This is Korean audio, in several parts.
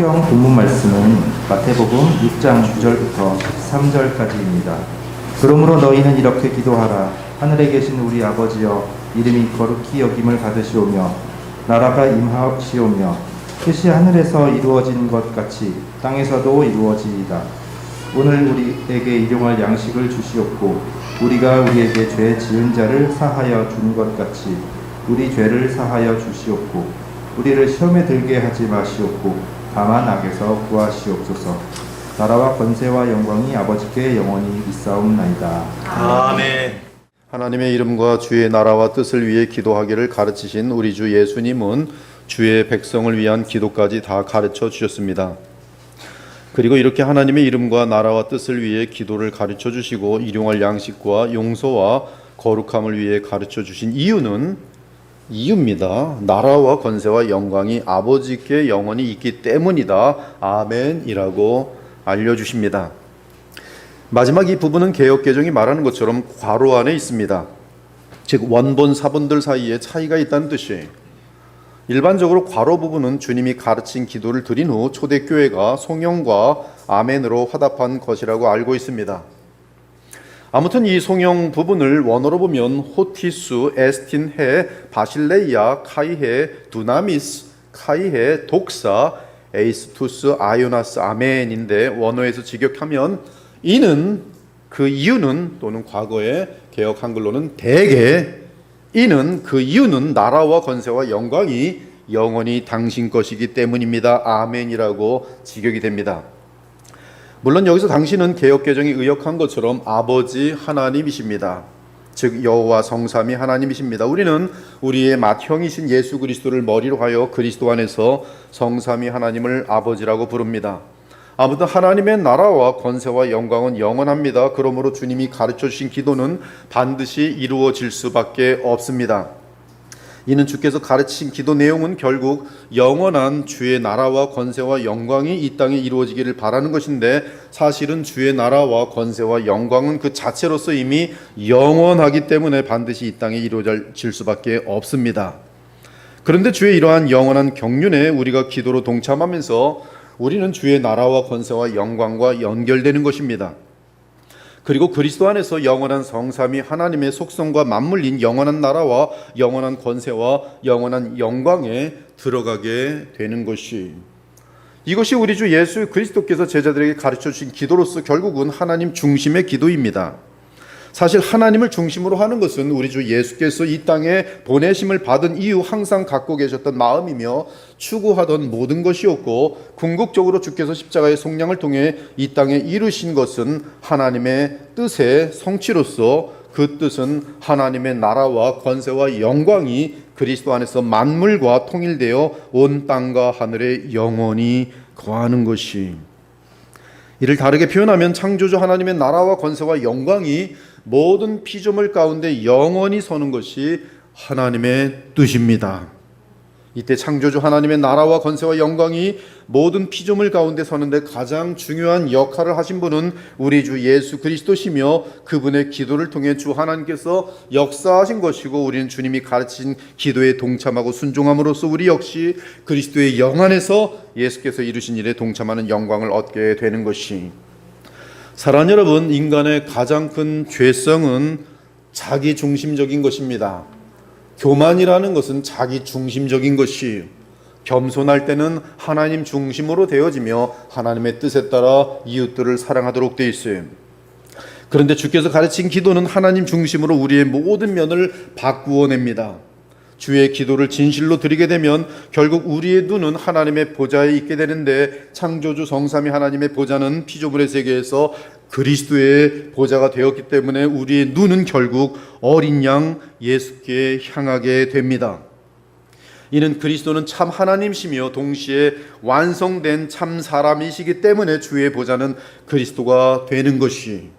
성경 본문 말씀은 마태복음 6장 9절부터 13절까지입니다. 그러므로 너희는 이렇게 기도하라. 하늘에 계신 우리 아버지여, 이름이 거룩히 여김을 받으시오며 나라가 임하시오며 뜻이 하늘에서 이루어진 것 같이 땅에서도 이루어지이다. 오늘 우리에게 일용할 양식을 주시옵고 우리가 우리에게 죄 지은 자를 사하여 준 것 같이 우리 죄를 사하여 주시옵고 우리를 시험에 들게 하지 마시옵고 다만 악에서 구하시옵소서. 나라와 권세와 영광이 아버지께 영원히 있사옵나이다. 아멘. 하나님의 이름과 주의 나라와 뜻을 위해 기도하기를 가르치신 우리 주 예수님은 주의 백성을 위한 기도까지 다 가르쳐 주셨습니다. 그리고 이렇게 하나님의 이름과 나라와 뜻을 위해 기도를 가르쳐 주시고 일용할 양식과 용서와 거룩함을 위해 가르쳐 주신 이유입니다. 나라와 권세와 영광이 아버지께 영원히 있기 때문이다. 아멘이라고 알려주십니다. 마지막 이 부분은 개역개정이 말하는 것처럼 괄호 안에 있습니다. 즉 원본 사본들 사이에 차이가 있다는 뜻이, 일반적으로 괄호 부분은 주님이 가르친 기도를 드린 후 초대교회가 송영과 아멘으로 화답한 것이라고 알고 있습니다. 아무튼 이 송영 부분을 원어로 보면 호티수, 에스틴해, 바실레이아, 카이해, 두나미스, 카이해, 독사, 에이스투스, 아요나스, 아멘인데 원어에서 직역하면 이는, 그 이유는, 또는 과거의 개역 한글로는 대개 이는, 그 이유는 나라와 권세와 영광이 영원히 당신 것이기 때문입니다. 아멘이라고 직역이 됩니다. 물론 여기서 당신은 개역개정이 의역한 것처럼 아버지 하나님이십니다. 즉 여호와 성삼위 하나님이십니다. 우리는 우리의 맏형이신 예수 그리스도를 머리로 하여 그리스도 안에서 성삼위 하나님을 아버지라고 부릅니다. 아무튼 하나님의 나라와 권세와 영광은 영원합니다. 그러므로 주님이 가르쳐 주신 기도는 반드시 이루어질 수밖에 없습니다. 이는 주께서 가르치신 기도 내용은 결국 영원한 주의 나라와 권세와 영광이 이 땅에 이루어지기를 바라는 것인데, 사실은 주의 나라와 권세와 영광은 그 자체로서 이미 영원하기 때문에 반드시 이 땅에 이루어질 수밖에 없습니다. 그런데 주의 이러한 영원한 경륜에 우리가 기도로 동참하면서 우리는 주의 나라와 권세와 영광과 연결되는 것입니다. 그리고 그리스도 안에서 영원한 성삼위 하나님의 속성과 맞물린 영원한 나라와 영원한 권세와 영원한 영광에 들어가게 되는 것이, 이것이 우리 주 예수 그리스도께서 제자들에게 가르쳐 주신 기도로서 결국은 하나님 중심의 기도입니다. 사실 하나님을 중심으로 하는 것은 우리 주 예수께서 이 땅에 보내심을 받은 이후 항상 갖고 계셨던 마음이며 추구하던 모든 것이었고, 궁극적으로 주께서 십자가의 속량을 통해 이 땅에 이루신 것은 하나님의 뜻의 성취로서, 그 뜻은 하나님의 나라와 권세와 영광이 그리스도 안에서 만물과 통일되어 온 땅과 하늘에 영원히 거하는 것이, 이를 다르게 표현하면 창조주 하나님의 나라와 권세와 영광이 모든 피조물 가운데 영원히 서는 것이 하나님의 뜻입니다. 이때 창조주 하나님의 나라와 권세와 영광이 모든 피조물 가운데 서는데 가장 중요한 역할을 하신 분은 우리 주 예수 그리스도시며, 그분의 기도를 통해 주 하나님께서 역사하신 것이고, 우리는 주님이 가르친 기도에 동참하고 순종함으로써 우리 역시 그리스도의 영 안에서 예수께서 이루신 일에 동참하는 영광을 얻게 되는 것이, 사랑하는 여러분, 인간의 가장 큰 죄성은 자기 중심적인 것입니다. 교만이라는 것은 자기 중심적인 것이, 겸손할 때는 하나님 중심으로 되어지며 하나님의 뜻에 따라 이웃들을 사랑하도록 되어 있어요. 그런데 주께서 가르친 기도는 하나님 중심으로 우리의 모든 면을 바꾸어 냅니다. 주의 기도를 진실로 드리게 되면 결국 우리의 눈은 하나님의 보좌에 있게 되는데, 창조주 성삼위 하나님의 보좌는 피조물의 세계에서 그리스도의 보좌가 되었기 때문에 우리의 눈은 결국 어린 양 예수께 향하게 됩니다. 이는 그리스도는 참 하나님이시며 동시에 완성된 참 사람이시기 때문에 주의 보좌는 그리스도가 되는 것이,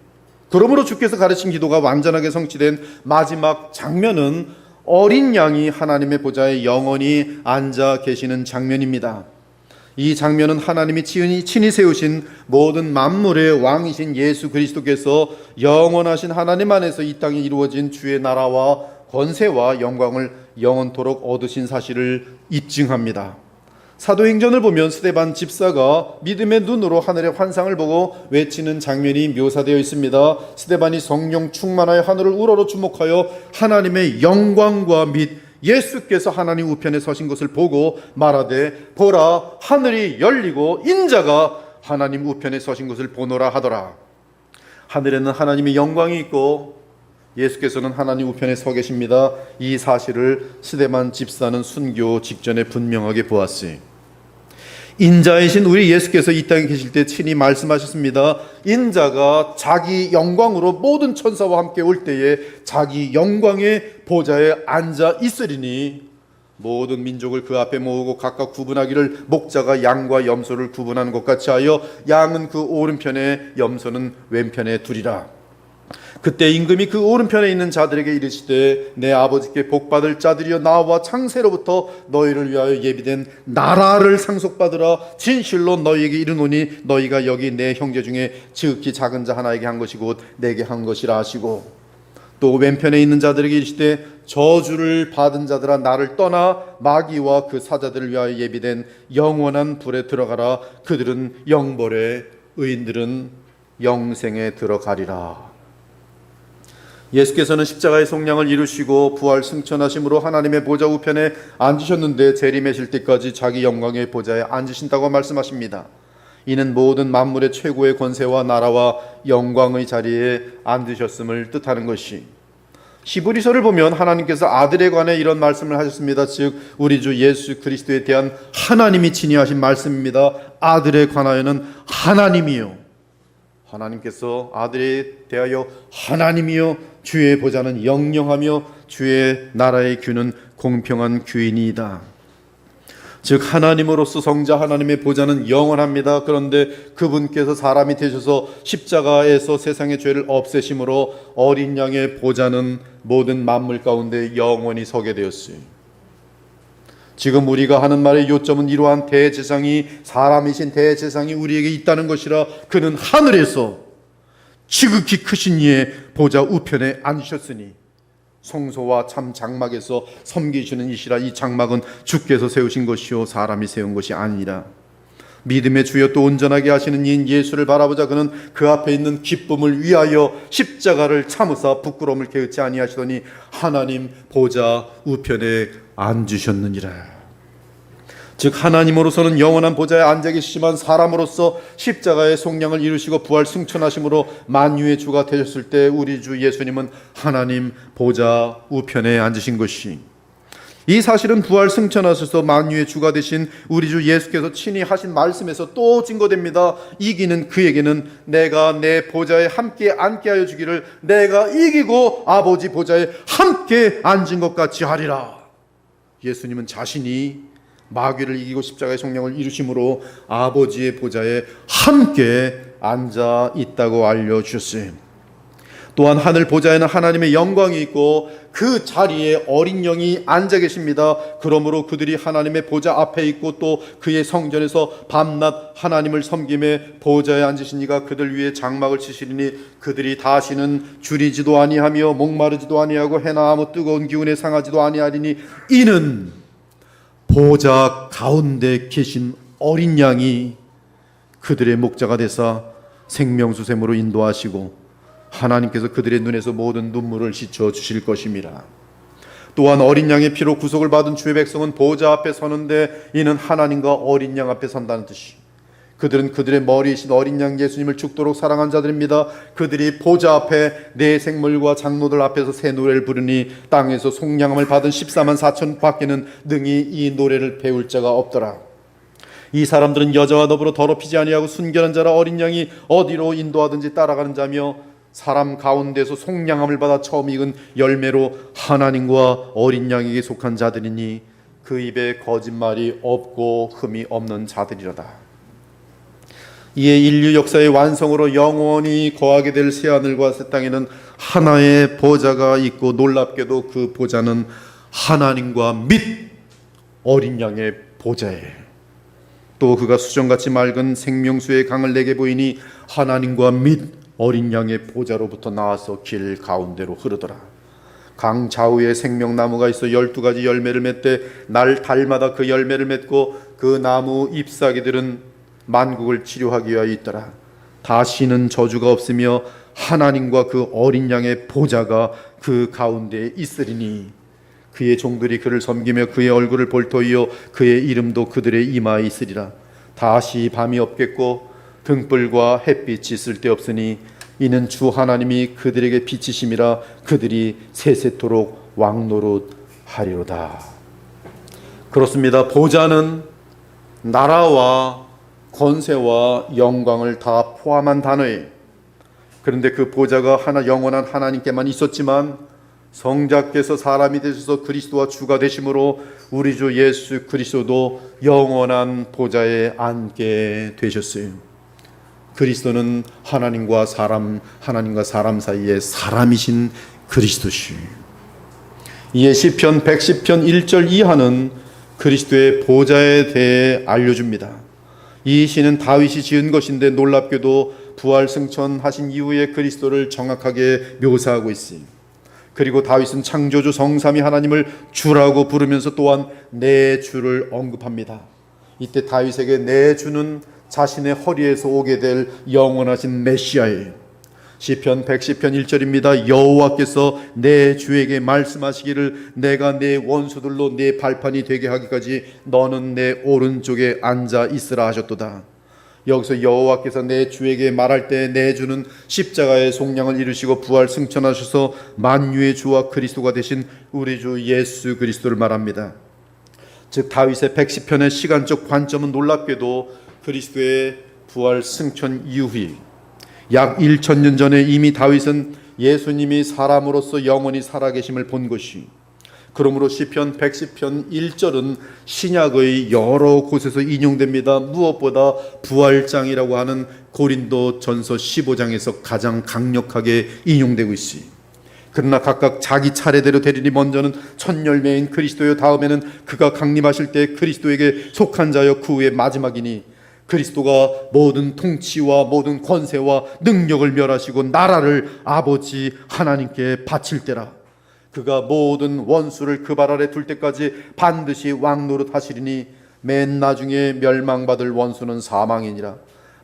그러므로 주께서 가르친 기도가 완전하게 성취된 마지막 장면은 어린 양이 하나님의 보좌에 영원히 앉아 계시는 장면입니다. 이 장면은 하나님이 친히 세우신 모든 만물의 왕이신 예수 그리스도께서 영원하신 하나님 안에서 이 땅에 이루어진 주의 나라와 권세와 영광을 영원토록 얻으신 사실을 입증합니다. 사도행전을 보면 스데반 집사가 믿음의 눈으로 하늘의 환상을 보고 외치는 장면이 묘사되어 있습니다. 스데반이 성령 충만하여 하늘을 우러러 주목하여 하나님의 영광과 및 예수께서 하나님 우편에 서신 것을 보고 말하되 보라 하늘이 열리고 인자가 하나님 우편에 서신 것을 보노라 하더라. 하늘에는 하나님의 영광이 있고 예수께서는 하나님 우편에 서 계십니다. 이 사실을 스데반 집사는 순교 직전에 분명하게 보았으니 인자이신 우리 예수께서 이 땅에 계실 때 친히 말씀하셨습니다. 인자가 자기 영광으로 모든 천사와 함께 올 때에 자기 영광의 보좌에 앉아 있으리니 모든 민족을 그 앞에 모으고 각각 구분하기를 목자가 양과 염소를 구분하는 것 같이 하여 양은 그 오른편에 염소는 왼편에 두리라. 그때 임금이 그 오른편에 있는 자들에게 이르시되 내 아버지께 복받을 자들이여 나와 창세로부터 너희를 위하여 예비된 나라를 상속받으라. 진실로 너희에게 이르노니 너희가 여기 내 형제 중에 지극히 작은 자 하나에게 한 것이 곧 내게 한 것이라 하시고 또 왼편에 있는 자들에게 이르시되 저주를 받은 자들아 나를 떠나 마귀와 그 사자들을 위하여 예비된 영원한 불에 들어가라. 그들은 영벌에 의인들은 영생에 들어가리라. 예수께서는 십자가의 속량을 이루시고 부활 승천하심으로 하나님의 보좌 우편에 앉으셨는데 재림하실 때까지 자기 영광의 보좌에 앉으신다고 말씀하십니다. 이는 모든 만물의 최고의 권세와 나라와 영광의 자리에 앉으셨음을 뜻하는 것이, 히브리서를 보면 하나님께서 아들에 관해 이런 말씀을 하셨습니다. 즉 우리 주 예수 그리스도에 대한 하나님이 친히 하신 말씀입니다. 아들에 관하여는 하나님이요, 하나님께서 아들에 대하여 하나님이요 주의 보좌는 영영하며 주의 나라의 규는 공평한 규이니이다. 즉 하나님으로서 성자 하나님의 보좌는 영원합니다. 그런데 그분께서 사람이 되셔서 십자가에서 세상의 죄를 없애심으로 어린 양의 보좌는 모든 만물 가운데 영원히 서게 되었어요. 지금 우리가 하는 말의 요점은 이러한 대제사장이, 사람이신 대제사장이 우리에게 있다는 것이라. 그는 하늘에서 지극히 크신 이의 보좌 우편에 앉으셨으니 성소와 참 장막에서 섬기시는 이시라. 이 장막은 주께서 세우신 것이요 사람이 세운 것이 아니라. 믿음의 주여 또 온전하게 하시는 이인 예수를 바라보자. 그는 그 앞에 있는 기쁨을 위하여 십자가를 참으사 부끄러움을 게으치 아니하시더니 하나님 보좌 우편에 앉으셨느니라. 즉 하나님으로서는 영원한 보좌에 앉아 계시지만 사람으로서 십자가의 속량을 이루시고 부활 승천하심으로 만유의 주가 되셨을 때 우리 주 예수님은 하나님 보좌 우편에 앉으신 것이, 이 사실은 부활 승천하셔서 만유의 주가 되신 우리 주 예수께서 친히 하신 말씀에서 또 증거됩니다. 이기는 그에게는 내가 내 보좌에 함께 앉게 하여 주기를 내가 이기고 아버지 보좌에 함께 앉은 것 같이 하리라. 예수님은 자신이 마귀를 이기고 십자가의 속량을 이루심으로 아버지의 보좌에 함께 앉아 있다고 알려주셨어요. 또한 하늘 보좌에는 하나님의 영광이 있고 그 자리에 어린 영이 앉아 계십니다. 그러므로 그들이 하나님의 보좌 앞에 있고 또 그의 성전에서 밤낮 하나님을 섬김에 보좌에 앉으신 이가 그들 위에 장막을 치시리니 그들이 다시는 줄이지도 아니하며 목마르지도 아니하고 해나 아무 뜨거운 기운에 상하지도 아니하리니 이는 보좌 가운데 계신 어린 양이 그들의 목자가 되사 생명수샘으로 인도하시고 하나님께서 그들의 눈에서 모든 눈물을 씻어 주실 것입니다. 또한 어린 양의 피로 구속을 받은 주의 백성은 보좌 앞에 서는데 이는 하나님과 어린 양 앞에 선다는 뜻이, 그들은 그들의 머리이신 어린 양 예수님을 죽도록 사랑한 자들입니다. 그들이 보좌 앞에 내 생물과 장로들 앞에서 새 노래를 부르니 땅에서 속량함을 받은 14만 4천 밖에는 능히 이 노래를 배울 자가 없더라. 이 사람들은 여자와 더불어 더럽히지 아니하고 순결한 자라 어린 양이 어디로 인도하든지 따라가는 자며 사람 가운데서 속량함을 받아 처음 익은 열매로 하나님과 어린 양에게 속한 자들이니 그 입에 거짓말이 없고 흠이 없는 자들이로다. 이에 인류 역사의 완성으로 영원히 거하게 될 새하늘과 새 땅에는 하나의 보좌가 있고 놀랍게도 그 보좌는 하나님과 및 어린 양의 보좌에, 또 그가 수정같이 맑은 생명수의 강을 내게 보이니 하나님과 및 어린 양의 보좌로부터 나와서 길 가운데로 흐르더라. 강 좌우에 생명나무가 있어 12가지 열매를 맺되 날 달마다 그 열매를 맺고 그 나무 잎사귀들은 만국을 치료하기 위하여 있더라. 다시는 저주가 없으며 하나님과 그 어린 양의 보좌가 그 가운데에 있으리니 그의 종들이 그를 섬기며 그의 얼굴을 볼 터이요 그의 이름도 그들의 이마에 있으리라. 다시 밤이 없겠고 등불과 햇빛이 쓸데없으니 이는 주 하나님이 그들에게 빛이심이라. 그들이 세세토록 왕노릇하리로다. 그렇습니다. 보좌는 나라와 권세와 영광을 다 포함한 단어예요. 그런데 그 보좌가 영원한 하나님께만 있었지만 성자께서 사람이 되셔서 그리스도와 주가 되심으로 우리 주 예수 그리스도도 영원한 보좌에 앉게 되셨어요. 그리스도는 하나님과 사람 사이에 사람이신 그리스도시. 이에 시편 110편 1절 이하는 그리스도의 보좌에 대해 알려줍니다. 이 시는 다윗이 지은 것인데 놀랍게도 부활 승천하신 이후에 그리스도를 정확하게 묘사하고 있어요. 그리고 다윗은 창조주 성삼위 하나님을 주라고 부르면서 또한 내 주를 언급합니다. 이때 다윗에게 내 주는 자신의 허리에서 오게 될 영원하신 메시아예요. 시편 110편 1절입니다. 여호와께서 내 주에게 말씀하시기를 내가 내 원수들로 내 발판이 되게 하기까지 너는 내 오른쪽에 앉아 있으라 하셨도다. 여기서 여호와께서 내 주에게 말할 때 내 주는 십자가의 속량을 이루시고 부활 승천하셔서 만유의 주와 그리스도가 되신 우리 주 예수 그리스도를 말합니다. 즉 다윗의 110편의 시간적 관점은 놀랍게도 그리스도의 부활 승천 이후에 약 1000년 전에 이미 다윗은 예수님이 사람으로서 영원히 살아계심을 본 것이, 그러므로 시편 110편 1절은 신약의 여러 곳에서 인용됩니다. 무엇보다 부활장이라고 하는 고린도전서 15장에서 가장 강력하게 인용되고 있어요. 그러나 각각 자기 차례대로 되리니 먼저는 첫 열매인 그리스도요, 다음에는 그가 강림하실 때 그리스도에게 속한 자여 그 후에 마지막이니 그리스도가 모든 통치와 모든 권세와 능력을 멸하시고 나라를 아버지 하나님께 바칠 때라. 그가 모든 원수를 그 발 아래 둘 때까지 반드시 왕노릇 하시리니 맨 나중에 멸망받을 원수는 사망이니라.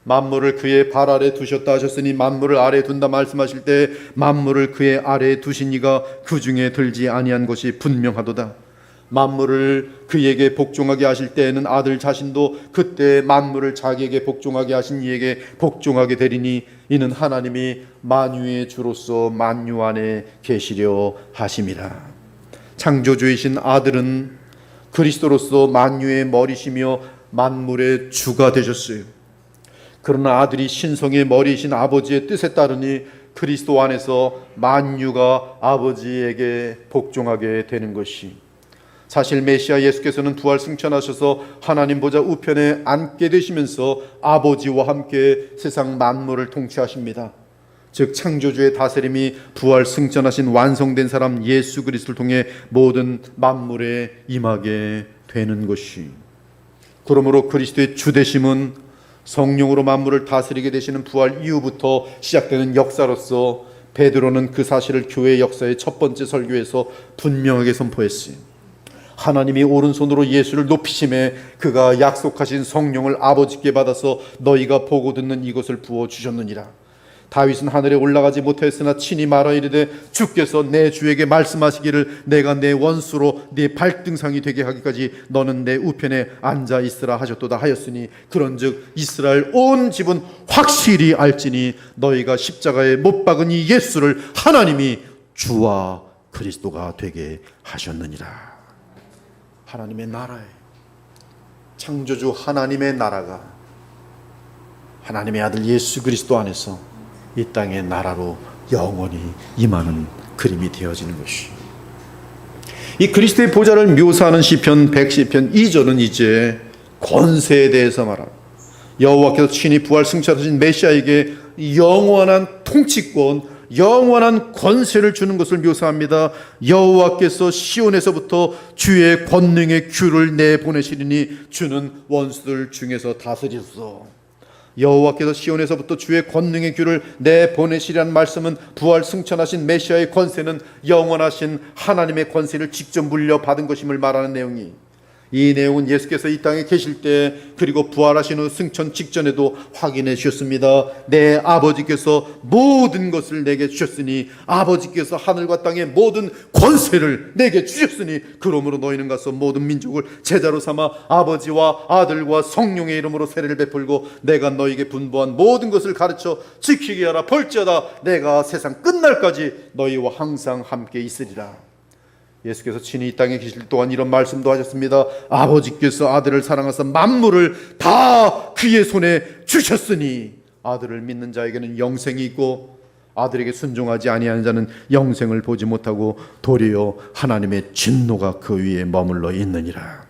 만물을 그의 발 아래 두셨다 하셨으니 만물을 아래에 둔다 말씀하실 때 만물을 그의 아래에 두신 이가 그 중에 들지 아니한 것이 분명하도다. 만물을 그에게 복종하게 하실 때에는 아들 자신도 그때 만물을 자기에게 복종하게 하신 이에게 복종하게 되리니 이는 하나님이 만유의 주로서 만유 안에 계시려 하심이라. 창조주이신 아들은 그리스도로서 만유의 머리시며 만물의 주가 되셨어요. 그러나 아들이 신성의 머리이신 아버지의 뜻에 따르니 그리스도 안에서 만유가 아버지에게 복종하게 되는 것이, 사실 메시아 예수께서는 부활 승천하셔서 하나님 보좌 우편에 앉게 되시면서 아버지와 함께 세상 만물을 통치하십니다. 즉 창조주의 다스림이 부활 승천하신 완성된 사람 예수 그리스도를 통해 모든 만물에 임하게 되는 것이, 그러므로 그리스도의 주되심은 성령으로 만물을 다스리게 되시는 부활 이후부터 시작되는 역사로서 베드로는 그 사실을 교회 역사의 첫 번째 설교에서 분명하게 선포했어요. 하나님이 오른손으로 예수를 높이심에 그가 약속하신 성령을 아버지께 받아서 너희가 보고 듣는 이것을 부어주셨느니라. 다윗은 하늘에 올라가지 못하였으나 친히 말하 이르되 주께서 내 주에게 말씀하시기를 내가 내 원수로 네 발등상이 되게 하기까지 너는 내 우편에 앉아 있으라 하셨도다 하였으니 그런즉 이스라엘 온 집은 확실히 알지니 너희가 십자가에 못 박은 이 예수를 하나님이 주와 그리스도가 되게 하셨느니라. 하나님의 나라에, 창조주 하나님의 나라가 하나님의 아들 예수 그리스도 안에서 이 땅의 나라로 영원히 임하는 그림이 되어지는 것이, 이 그리스도의 보좌를 묘사하는 시편 110편 2절은 이제 권세에 대해서 말합니다. 여호와께서 친히 부활 승천하신 메시아에게 영원한 통치권, 영원한 권세를 주는 것을 묘사합니다. 여호와께서 시온에서부터 주의 권능의 큐를 내보내시리니 주는 원수들 중에서 다스리소서. 여호와께서 시온에서부터 주의 권능의 귀를 내보내시리라는 말씀은 부활 승천하신 메시아의 권세는 영원하신 하나님의 권세를 직접 물려받은 것임을 말하는 내용이, 이 내용은 예수께서 이 땅에 계실 때 그리고 부활하신 후 승천 직전에도 확인해 주셨습니다. 내 아버지께서 모든 것을 내게 주셨으니, 아버지께서 하늘과 땅의 모든 권세를 내게 주셨으니 그러므로 너희는 가서 모든 민족을 제자로 삼아 아버지와 아들과 성령의 이름으로 세례를 베풀고 내가 너희에게 분부한 모든 것을 가르쳐 지키게 하라. 볼지어다 내가 세상 끝날까지 너희와 항상 함께 있으리라. 예수께서 친히 이 땅에 계실 동안 이런 말씀도 하셨습니다. 아버지께서 아들을 사랑하사 만물을 다 그의 손에 주셨으니 아들을 믿는 자에게는 영생이 있고 아들에게 순종하지 아니하는 자는 영생을 보지 못하고 도리어 하나님의 진노가 그 위에 머물러 있느니라.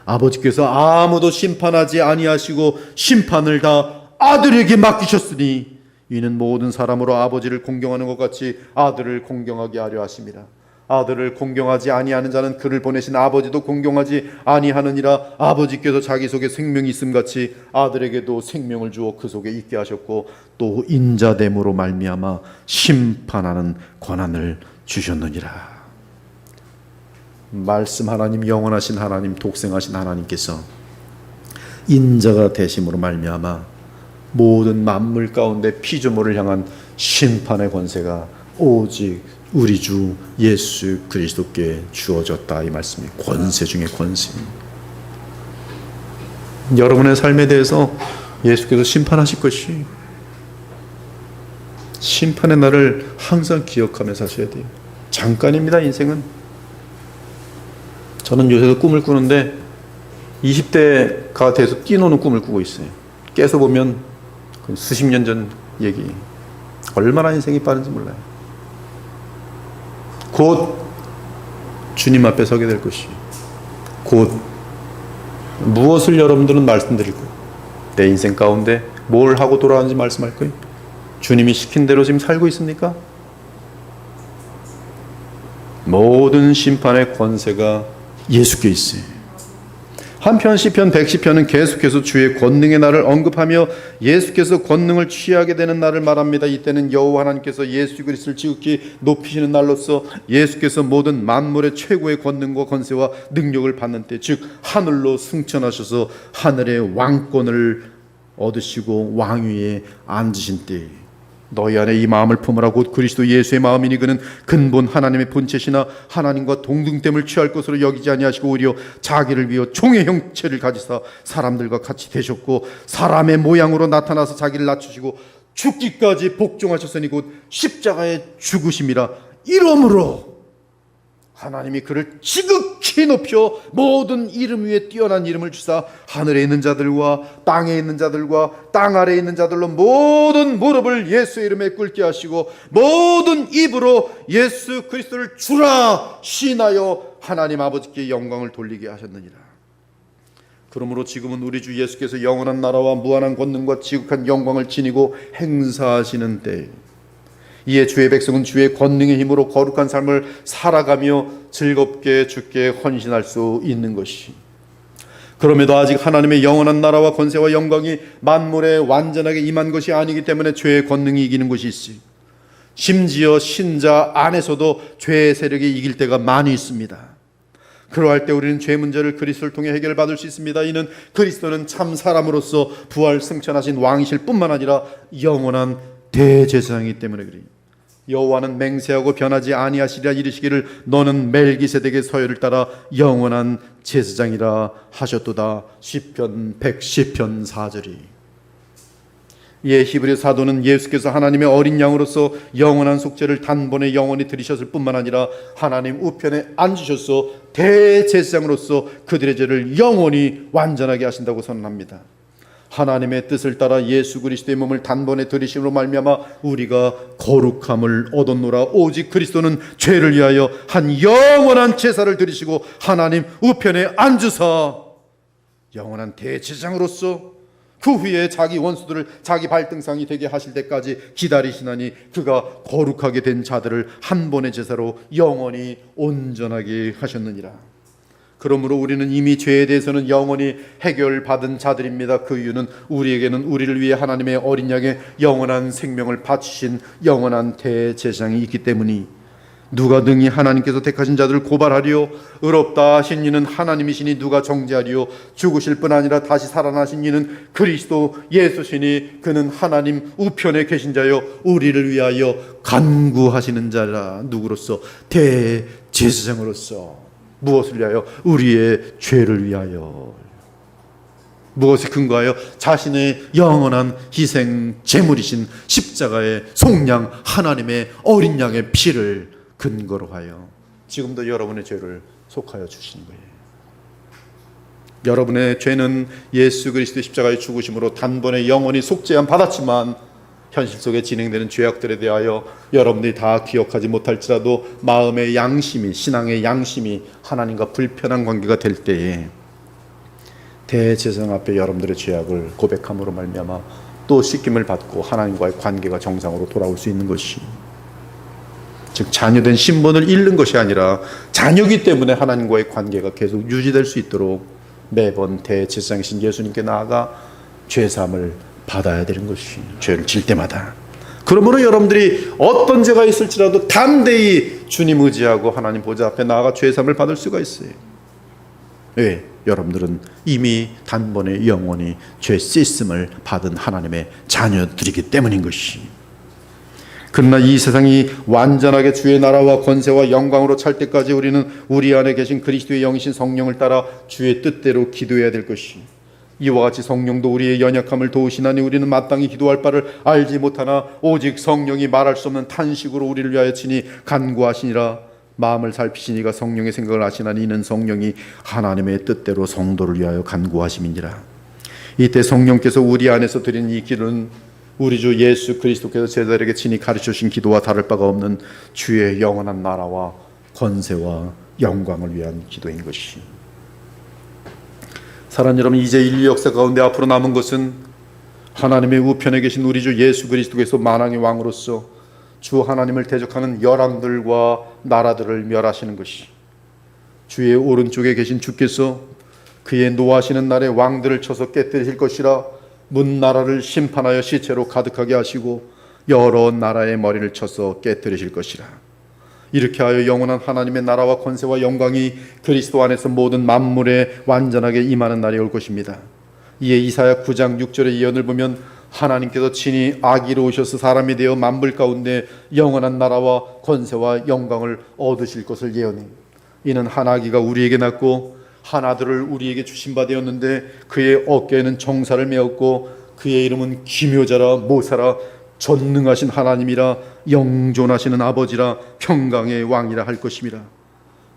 아버지께서 아무도 심판하지 아니하시고 심판을 다 아들에게 맡기셨으니 이는 모든 사람으로 아버지를 공경하는 것 같이 아들을 공경하게 하려 하심이라. 아들을 공경하지 아니하는 자는 그를 보내신 아버지도 공경하지 아니하느니라. 아버지께서 자기 속에 생명이 있음 같이 아들에게도 생명을 주어 그 속에 있게 하셨고 또 인자됨으로 말미암아 심판하는 권한을 주셨느니라. 말씀 하나님, 영원하신 하나님, 독생하신 하나님께서 인자가 되심으로 말미암아 모든 만물 가운데 피조물을 향한 심판의 권세가 오직 우리 주 예수 그리스도께 주어졌다. 이 말씀이 권세 중에 권세. 여러분의 삶에 대해서 예수께서 심판하실 것이, 심판의 날을 항상 기억하며 사셔야 돼요. 잠깐입니다. 인생은. 저는 요새도 꿈을 꾸는데 20대가 돼서 뛰노는 꿈을 꾸고 있어요. 깨서 보면 수십 년 전 얘기. 얼마나 인생이 빠른지 몰라요. 곧 주님 앞에 서게 될 것이, 곧 무엇을 여러분들은 말씀드릴 거예요. 내 인생 가운데 뭘 하고 돌아왔는지 말씀할 거예요. 주님이 시킨 대로 지금 살고 있습니까? 모든 심판의 권세가 예수께 있어요. 한편 시편 110편은 계속해서 주의 권능의 날을 언급하며 예수께서 권능을 취하게 되는 날을 말합니다. 이때는 여호와 하나님께서 예수 그리스도를 지극히 높이시는 날로서 예수께서 모든 만물의 최고의 권능과 권세와 능력을 받는 때, 즉 하늘로 승천하셔서 하늘의 왕권을 얻으시고 왕위에 앉으신 때, 너희 안에 이 마음을 품으라. 곧 그리스도 예수의 마음이니 그는 근본 하나님의 본체시나 하나님과 동등됨을 취할 것으로 여기지 아니하시고 오히려 자기를 비워 종의 형체를 가지사 사람들과 같이 되셨고 사람의 모양으로 나타나서 자기를 낮추시고 죽기까지 복종하셨으니 곧 십자가의 죽으심이라. 이러므로 하나님이 그를 지극히 높여 모든 이름 위에 뛰어난 이름을 주사 하늘에 있는 자들과 땅에 있는 자들과 땅 아래에 있는 자들로 모든 무릎을 예수의 이름에 꿇게 하시고 모든 입으로 예수 그리스도를 주라 시인하여 하나님 아버지께 영광을 돌리게 하셨느니라. 그러므로 지금은 우리 주 예수께서 영원한 나라와 무한한 권능과 지극한 영광을 지니고 행사하시는 때, 이에 주의 백성은 주의 권능의 힘으로 거룩한 삶을 살아가며 즐겁게 주께 헌신할 수 있는 것이, 그럼에도 아직 하나님의 영원한 나라와 권세와 영광이 만물에 완전하게 임한 것이 아니기 때문에 죄의 권능이 이기는 것이 있으니 심지어 신자 안에서도 죄의 세력이 이길 때가 많이 있습니다. 그러할 때 우리는 죄 문제를 그리스도를 통해 해결받을 수 있습니다. 이는 그리스도는 참 사람으로서 부활 승천하신 왕이실 뿐만 아니라 영원한 대제사장이기 때문에 그래요. 여호와는 맹세하고 변하지 아니하시리라 이르시기를 너는 멜기세덱의 서열을 따라 영원한 제사장이라 하셨도다. 시편 110편 4절이. 이에 히브리 사도는 예수께서 하나님의 어린 양으로서 영원한 속죄를 단번에 영원히 들이셨을 뿐만 아니라 하나님 우편에 앉으셔서 대제사장으로서 그들의 죄를 영원히 완전하게 하신다고 선언합니다. 하나님의 뜻을 따라 예수 그리스도의 몸을 단번에 들이심으로 말미암아 우리가 거룩함을 얻었노라. 오직 그리스도는 죄를 위하여 한 영원한 제사를 드리시고 하나님 우편에 앉으사 영원한 대제사장으로서 그 후에 자기 원수들을 자기 발등상이 되게 하실 때까지 기다리시나니 그가 거룩하게 된 자들을 한 번의 제사로 영원히 온전하게 하셨느니라. 그러므로 우리는 이미 죄에 대해서는 영원히 해결받은 자들입니다. 그 이유는 우리에게는 우리를 위해 하나님의 어린 양의 영원한 생명을 바치신 영원한 대제사장이 있기 때문이. 누가 능히 하나님께서 택하신 자들을 고발하리요? 의롭다 하신 이는 하나님이시니 누가 정죄하리요? 죽으실 뿐 아니라 다시 살아나신 이는 그리스도 예수시니 그는 하나님 우편에 계신 자요 우리를 위하여 간구하시는 자라. 누구로서? 대제사장으로서. 무엇을 위하여? 우리의 죄를 위하여. 무엇에 근거하여? 자신의 영원한 희생 제물이신 십자가의 속량 하나님의 어린 양의 피를 근거로 하여 지금도 여러분의 죄를 속하여 주신 거예요. 여러분의 죄는 예수 그리스도의 십자가의 죽으심으로 단번에 영원히 속죄함 받았지만 현실 속에 진행되는 죄악들에 대하여 여러분들이 다 기억하지 못할지라도 마음의 양심이, 신앙의 양심이 하나님과 불편한 관계가 될 때에 대제사장 앞에 여러분들의 죄악을 고백함으로 말미암아 또 씻김을 받고 하나님과의 관계가 정상으로 돌아올 수 있는 것이, 즉 자녀된 신분을 잃는 것이 아니라 자녀이기 때문에 하나님과의 관계가 계속 유지될 수 있도록 매번 대제사장이신 예수님께 나아가 죄사함을 받아야 되는 것이, 죄를 질 때마다. 그러므로 여러분들이 어떤 죄가 있을지라도 담대히 주님 의지하고 하나님 보좌 앞에 나아가 죄사함을 받을 수가 있어요. 왜? 여러분들은 이미 단번에 영원히 죄 씻음을 받은 하나님의 자녀들이기 때문인 것이. 그러나 이 세상이 완전하게 주의 나라와 권세와 영광으로 찰 때까지 우리는 우리 안에 계신 그리스도의 영이신 성령을 따라 주의 뜻대로 기도해야 될 것이. 이와 같이 성령도 우리의 연약함을 도우시나니 우리는 마땅히 기도할 바를 알지 못하나 오직 성령이 말할 수 없는 탄식으로 우리를 위하여 친히 간구하시니라. 마음을 살피시니가 성령의 생각을 아시나니 이는 성령이 하나님의 뜻대로 성도를 위하여 간구하심이니라. 이때 성령께서 우리 안에서 드린 이 기도는 우리 주 예수 그리스도께서 제자들에게 친히 가르쳐 주신 기도와 다를 바가 없는 주의 영원한 나라와 권세와 영광을 위한 기도인 것이. 사랑하는 여러분, 이제 인류 역사 가운데 앞으로 남은 것은 하나님의 우편에 계신 우리 주 예수 그리스도께서 만왕의 왕으로서 주 하나님을 대적하는 열왕들과 나라들을 멸하시는 것이, 주의 오른쪽에 계신 주께서 그의 노하시는 날에 왕들을 쳐서 깨뜨리실 것이라. 문 나라를 심판하여 시체로 가득하게 하시고 여러 나라의 머리를 쳐서 깨뜨리실 것이라. 이렇게 하여 영원한 하나님의 나라와 권세와 영광이 그리스도 안에서 모든 만물에 완전하게 임하는 날이 올 것입니다. 이에 이사야 9장 6절의 예언을 보면 하나님께서 친히 아기로 오셔서 사람이 되어 만물 가운데 영원한 나라와 권세와 영광을 얻으실 것을 예언해. 이는 한 아기가 우리에게 낳고 한 아들을 우리에게 주신 바 되었는데 그의 어깨에는 정사를 메었고 그의 이름은 기묘자라 모사라 전능하신 하나님이라 영존하시는 아버지라 평강의 왕이라 할 것임이라.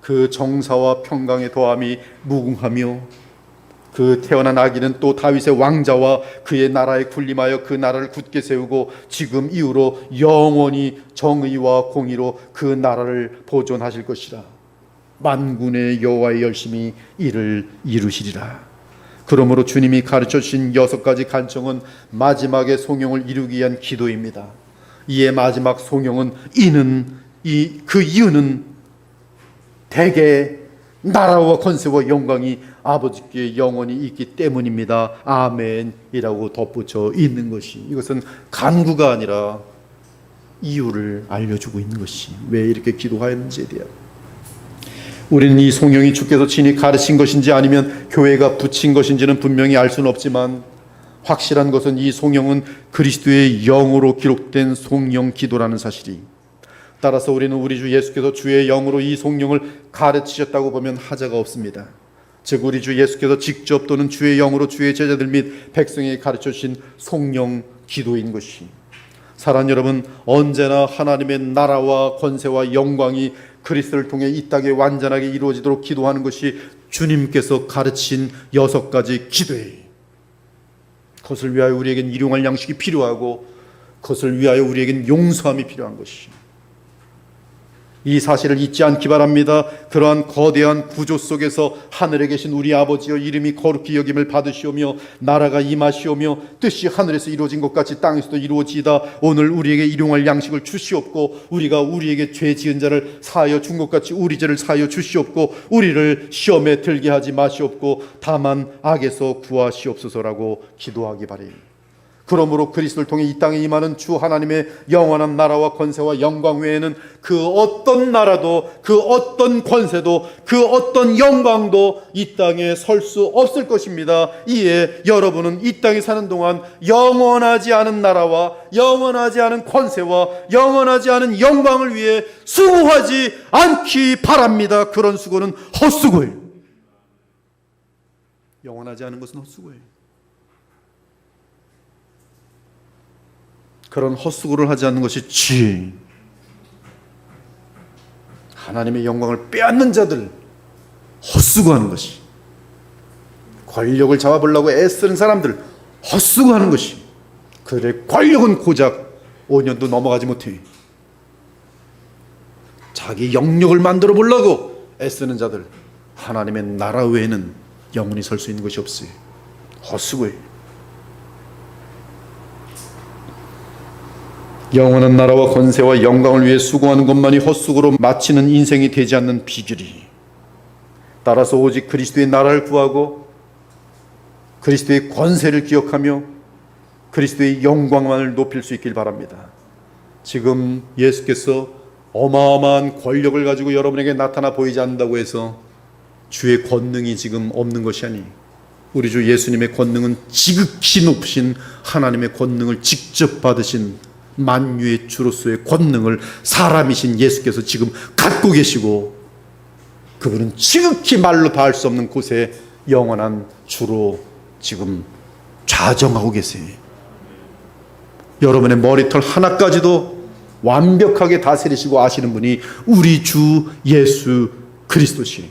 그 정사와 평강의 더함이 무궁하며 그 태어난 아기는 또 다윗의 왕자와 그의 나라에 군림하여 그 나라를 굳게 세우고 지금 이후로 영원히 정의와 공의로 그 나라를 보존하실 것이라. 만군의 여호와의 열심히 이를 이루시리라. 그러므로 주님이 가르쳐 주신 6가지 간청은 마지막의 송영을 이루기 위한 기도입니다. 이에 마지막 송영은 그 이유는 대개 나라와 권세와 영광이 아버지께 영원히 있기 때문입니다. 아멘이라고 덧붙여 있는 것이, 이것은 간구가 아니라 이유를 알려주고 있는 것이, 왜 이렇게 기도하였는지에 대한. 우리는 이 송영이 주께서 친히 가르친 것인지 아니면 교회가 붙인 것인지는 분명히 알 수는 없지만 확실한 것은 이 송영은 그리스도의 영으로 기록된 송영 기도라는 사실이. 따라서 우리는 우리 주 예수께서 주의 영으로 이 송영을 가르치셨다고 보면 하자가 없습니다. 즉 우리 주 예수께서 직접 또는 주의 영으로 주의 제자들 및 백성에게 가르쳐 주신 송영 기도인 것이. 사랑하는 여러분, 언제나 하나님의 나라와 권세와 영광이 그리스도를 통해 이 땅에 완전하게 이루어지도록 기도하는 것이 주님께서 가르친 6가지 기도예요. 그것을 위하여 우리에겐 일용할 양식이 필요하고 그것을 위하여 우리에겐 용서함이 필요한 것이. 이 사실을 잊지 않기 바랍니다. 그러한 거대한 구조 속에서 하늘에 계신 우리 아버지여 이름이 거룩히 여김을 받으시오며 나라가 임하시오며 뜻이 하늘에서 이루어진 것 같이 땅에서도 이루어지이다. 오늘 우리에게 일용할 양식을 주시옵고 우리가 우리에게 죄 지은 자를 사하여 준 것 같이 우리 죄를 사하여 주시옵고 우리를 시험에 들게 하지 마시옵고 다만 악에서 구하시옵소서라고 기도하기 바랍니다. 그러므로 그리스도를 통해 이 땅에 임하는 주 하나님의 영원한 나라와 권세와 영광 외에는 그 어떤 나라도 그 어떤 권세도 그 어떤 영광도 이 땅에 설 수 없을 것입니다. 이에 여러분은 이 땅에 사는 동안 영원하지 않은 나라와 영원하지 않은 권세와 영원하지 않은 영광을 위해 수고하지 않기 바랍니다. 그런 수고는 헛수고예요. 영원하지 않은 것은 헛수고예요. 그런 헛수고를 하지 않는 것이 죄. 하나님의 영광을 빼앗는 자들 헛수고하는 것이, 권력을 잡아보려고 애쓰는 사람들 헛수고하는 것이, 그들의 권력은 고작 5년도 넘어가지 못해 자기 영역을 만들어 보려고 애쓰는 자들 하나님의 나라 외에는 영원히 설 수 있는 것이 없어요. 헛수고예요. 영원한 나라와 권세와 영광을 위해 수고하는 것만이 헛수고로 마치는 인생이 되지 않는 비결이, 따라서 오직 그리스도의 나라를 구하고 그리스도의 권세를 기억하며 그리스도의 영광만을 높일 수 있길 바랍니다. 지금 예수께서 어마어마한 권력을 가지고 여러분에게 나타나 보이지 않는다고 해서 주의 권능이 지금 없는 것이 아니, 우리 주 예수님의 권능은 지극히 높으신 하나님의 권능을 직접 받으신 만유의 주로서의 권능을 사람이신 예수께서 지금 갖고 계시고, 그분은 지극히 말로 닿을 수 없는 곳에 영원한 주로 지금 좌정하고 계세요. 여러분의 머리털 하나까지도 완벽하게 다스리시고 아시는 분이 우리 주 예수 그리스도시에요.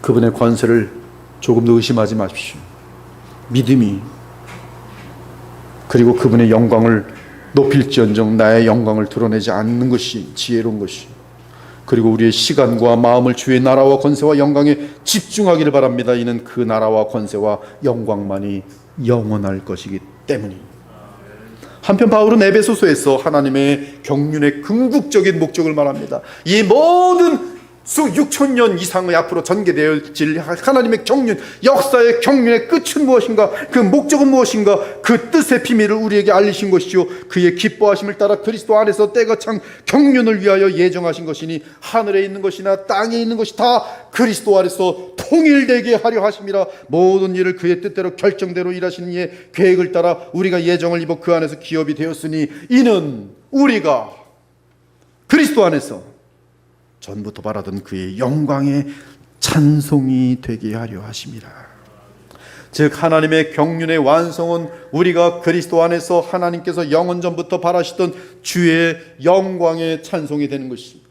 그분의 권세를 조금도 의심하지 마십시오. 믿음이, 그리고 그분의 영광을 높일지언정 나의 영광을 드러내지 않는 것이 지혜로운 것이, 그리고 우리의 시간과 마음을 주의 나라와 권세와 영광에 집중하기를 바랍니다. 이는 그 나라와 권세와 영광만이 영원할 것이기 때문이. 한편 바울은 에베소서에서 하나님의 경륜의 궁극적인 목적을 말합니다. 이 모든 수 6,000년 이상의 앞으로 전개되어질 하나님의 경륜, 역사의 경륜의 끝은 무엇인가, 그 목적은 무엇인가, 그 뜻의 비밀을 우리에게 알리신 것이요 그의 기뻐하심을 따라 그리스도 안에서 때가 찬 경륜을 위하여 예정하신 것이니 하늘에 있는 것이나 땅에 있는 것이 다 그리스도 안에서 통일되게 하려 하심이라. 모든 일을 그의 뜻대로 결정대로 일하시는 이의 계획을 따라 우리가 예정을 입어 그 안에서 기업이 되었으니 이는 우리가 그리스도 안에서 전부터 바라던 그의 영광의 찬송이 되게 하려 하심이라. 즉 하나님의 경륜의 완성은 우리가 그리스도 안에서 하나님께서 영원 전부터 바라시던 주의 영광의 찬송이 되는 것입니다.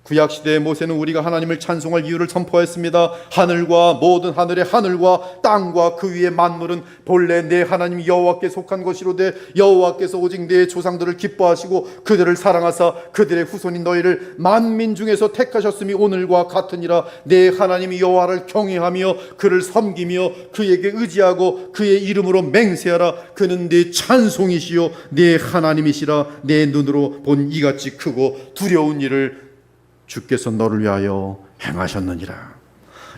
구약시대의 모세는 우리가 하나님을 찬송할 이유를 선포했습니다. 하늘과 모든 하늘의 하늘과 땅과 그 위의 만물은 본래 내 하나님 여호와께 속한 것이로되 여호와께서 오직 내 조상들을 기뻐하시고 그들을 사랑하사 그들의 후손인 너희를 만민 중에서 택하셨음이 오늘과 같으니라. 내 하나님 여호와를 경외하며 그를 섬기며 그에게 의지하고 그의 이름으로 맹세하라. 그는 내 찬송이시요 내 하나님이시라. 내 눈으로 본 이같이 크고 두려운 일을 주께서 너를 위하여 행하셨느니라.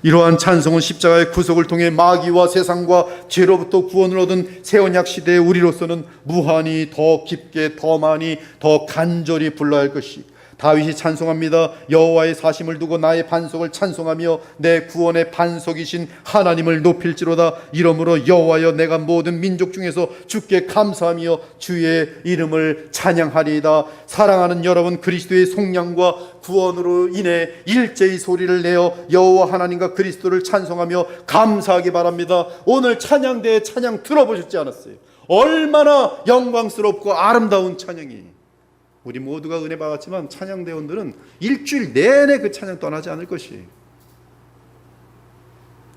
이러한 찬송은 십자가의 구속을 통해 마귀와 세상과 죄로부터 구원을 얻은 새 언약 시대의 우리로서는 무한히 더 깊게 더 많이 더 간절히 불러야 할 것이, 다윗이 찬송합니다. 여호와의 사심을 두고 나의 반석을 찬송하며 내 구원의 반석이신 하나님을 높일지로다. 이러므로 여호와여 내가 모든 민족 중에서 주께 감사하며 주의 이름을 찬양하리이다. 사랑하는 여러분, 그리스도의 속량과 구원으로 인해 일제히 소리를 내어 여호와 하나님과 그리스도를 찬송하며 감사하기 바랍니다. 오늘 찬양대의 찬양 들어보셨지 않았어요? 얼마나 영광스럽고 아름다운 찬양이. 우리 모두가 은혜 받았지만 찬양대원들은 일주일 내내 그 찬양 떠나지 않을 것이에요.